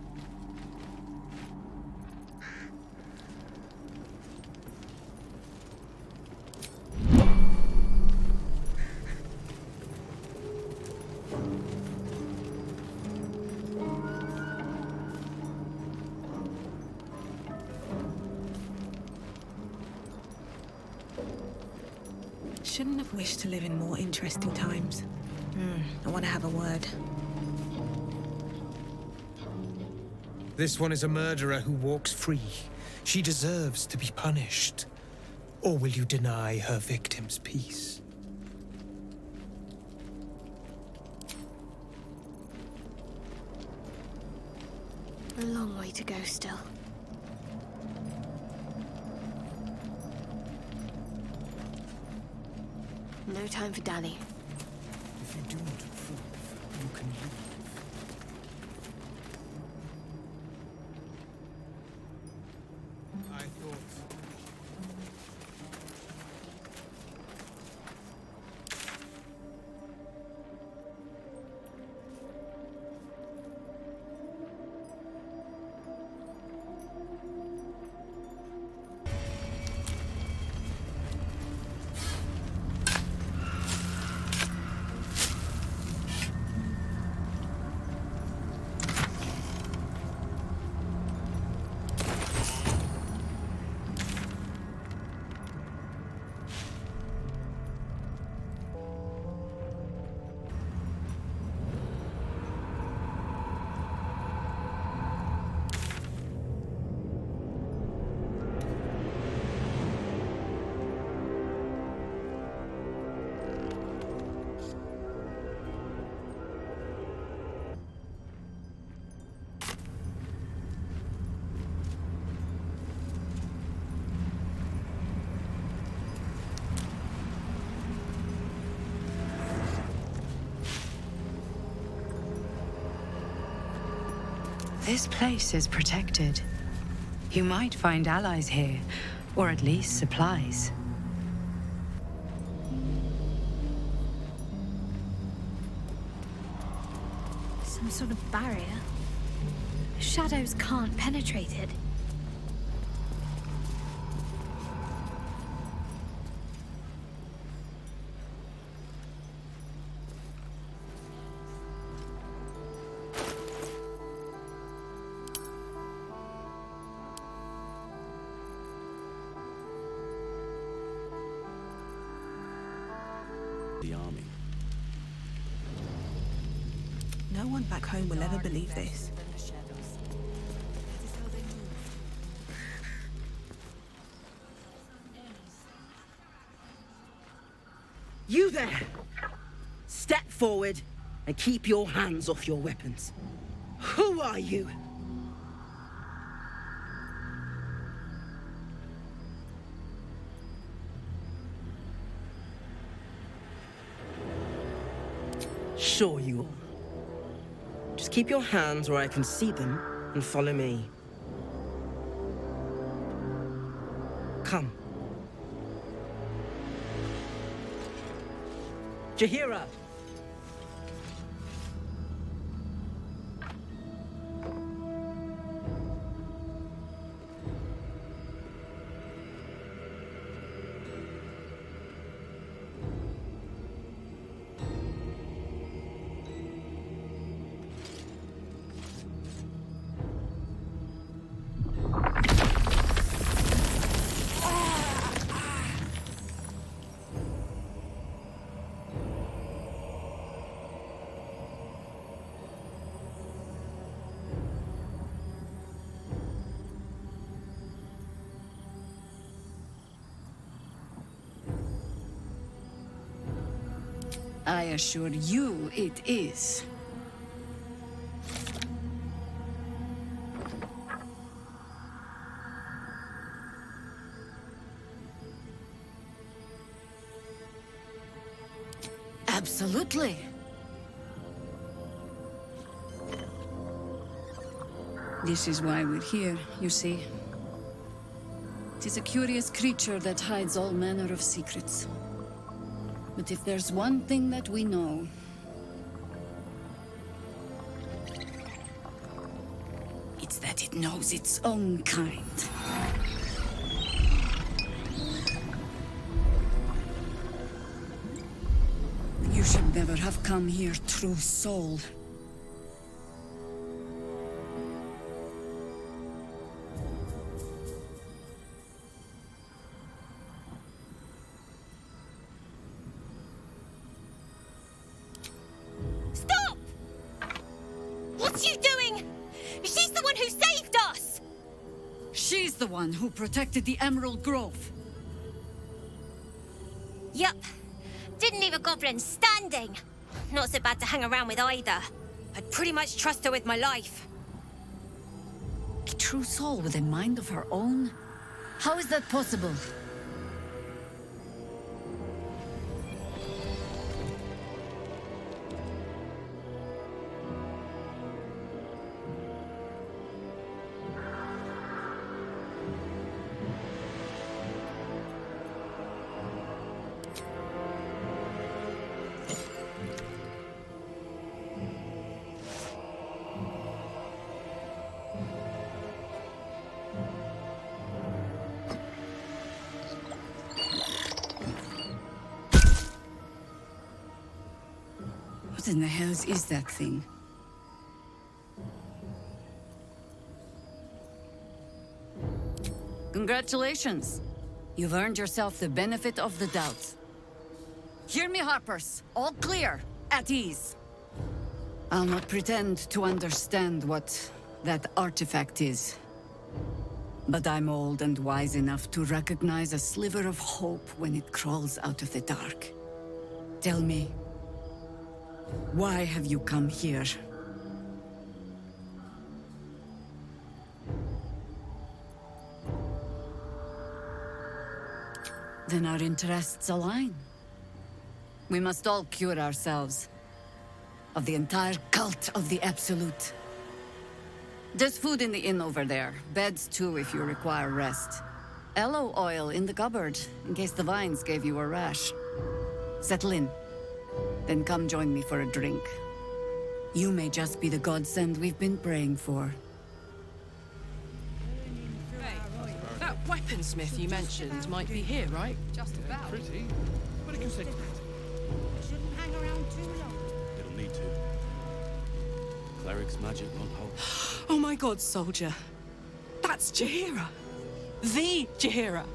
Shouldn't have wished to live in more interesting times. I want to have a word. This one is a murderer who walks free. She deserves to be punished. Or will you deny her victims peace? A long way to go still. No time for Danny. If you do not approve, you can leave. I thought... This place is protected. You might find allies here, or at least supplies. Some sort of barrier. Shadows can't penetrate it. The army. No one back home will ever believe this. You there! Step forward and keep your hands off your weapons. Who are you? Sure you are. Just keep your hands where I can see them and follow me. Come. Jahira! I assure you it is. Absolutely. This is why we're here, you see. It is a curious creature that hides all manner of secrets. But if there's one thing that we know, it's that it knows its own kind. You should never have come here, true soul. Stop! What's you doing? She's the one who saved us! She's the one who protected the Emerald Grove. Yup. Didn't leave a goblin standing. Not so bad to hang around with either. I'd pretty much trust her with my life. A true soul with a mind of her own? How is that possible? What in the hells is that thing? Congratulations. You've earned yourself the benefit of the doubt. Hear me, Harpers. All clear. At ease. I'll not pretend to understand what that artifact is. But I'm old and wise enough to recognize a sliver of hope when it crawls out of the dark. Tell me, why have you come here? Then our interests align. We must all cure ourselves of the entire cult of the Absolute. There's food in the inn over there. Beds too if you require rest. Aloe oil in the cupboard, in case the vines gave you a rash. Settle in. Then come join me for a drink. You may just be the godsend we've been praying for. Hey, that weaponsmith you mentioned might be here, right? Just about. Pretty. But it can say Shouldn't hang around too long. it'll need to. Cleric's magic won't hold. Oh my god, soldier. That's Jaheira. The Jaheira.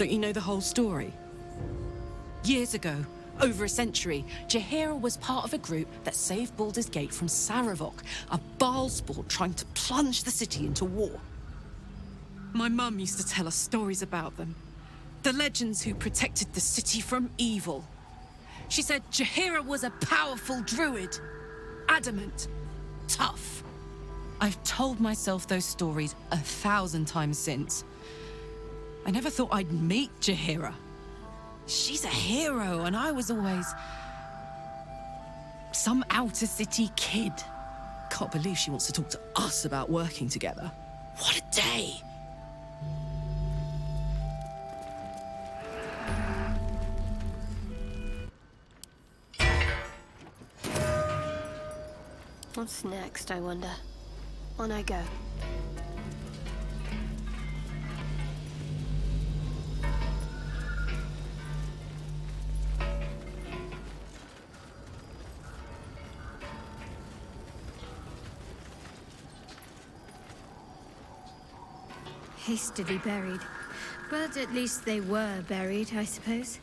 Don't you know the whole story? Years ago, over a century, Jaheira was part of a group that saved Baldur's Gate from Saravok, a Baalsport trying to plunge the city into war. My mum used to tell us stories about them. The legends who protected the city from evil. She said Jaheira was a powerful druid. Adamant. Tough. I've told myself those stories 1,000 times since. I never thought I'd meet Jaheira. She's a hero, and I was always some outer city kid. Can't believe she wants to talk to us about working together. What a day! What's next, I wonder? On I go. Hastily buried. But at least they were buried, I suppose.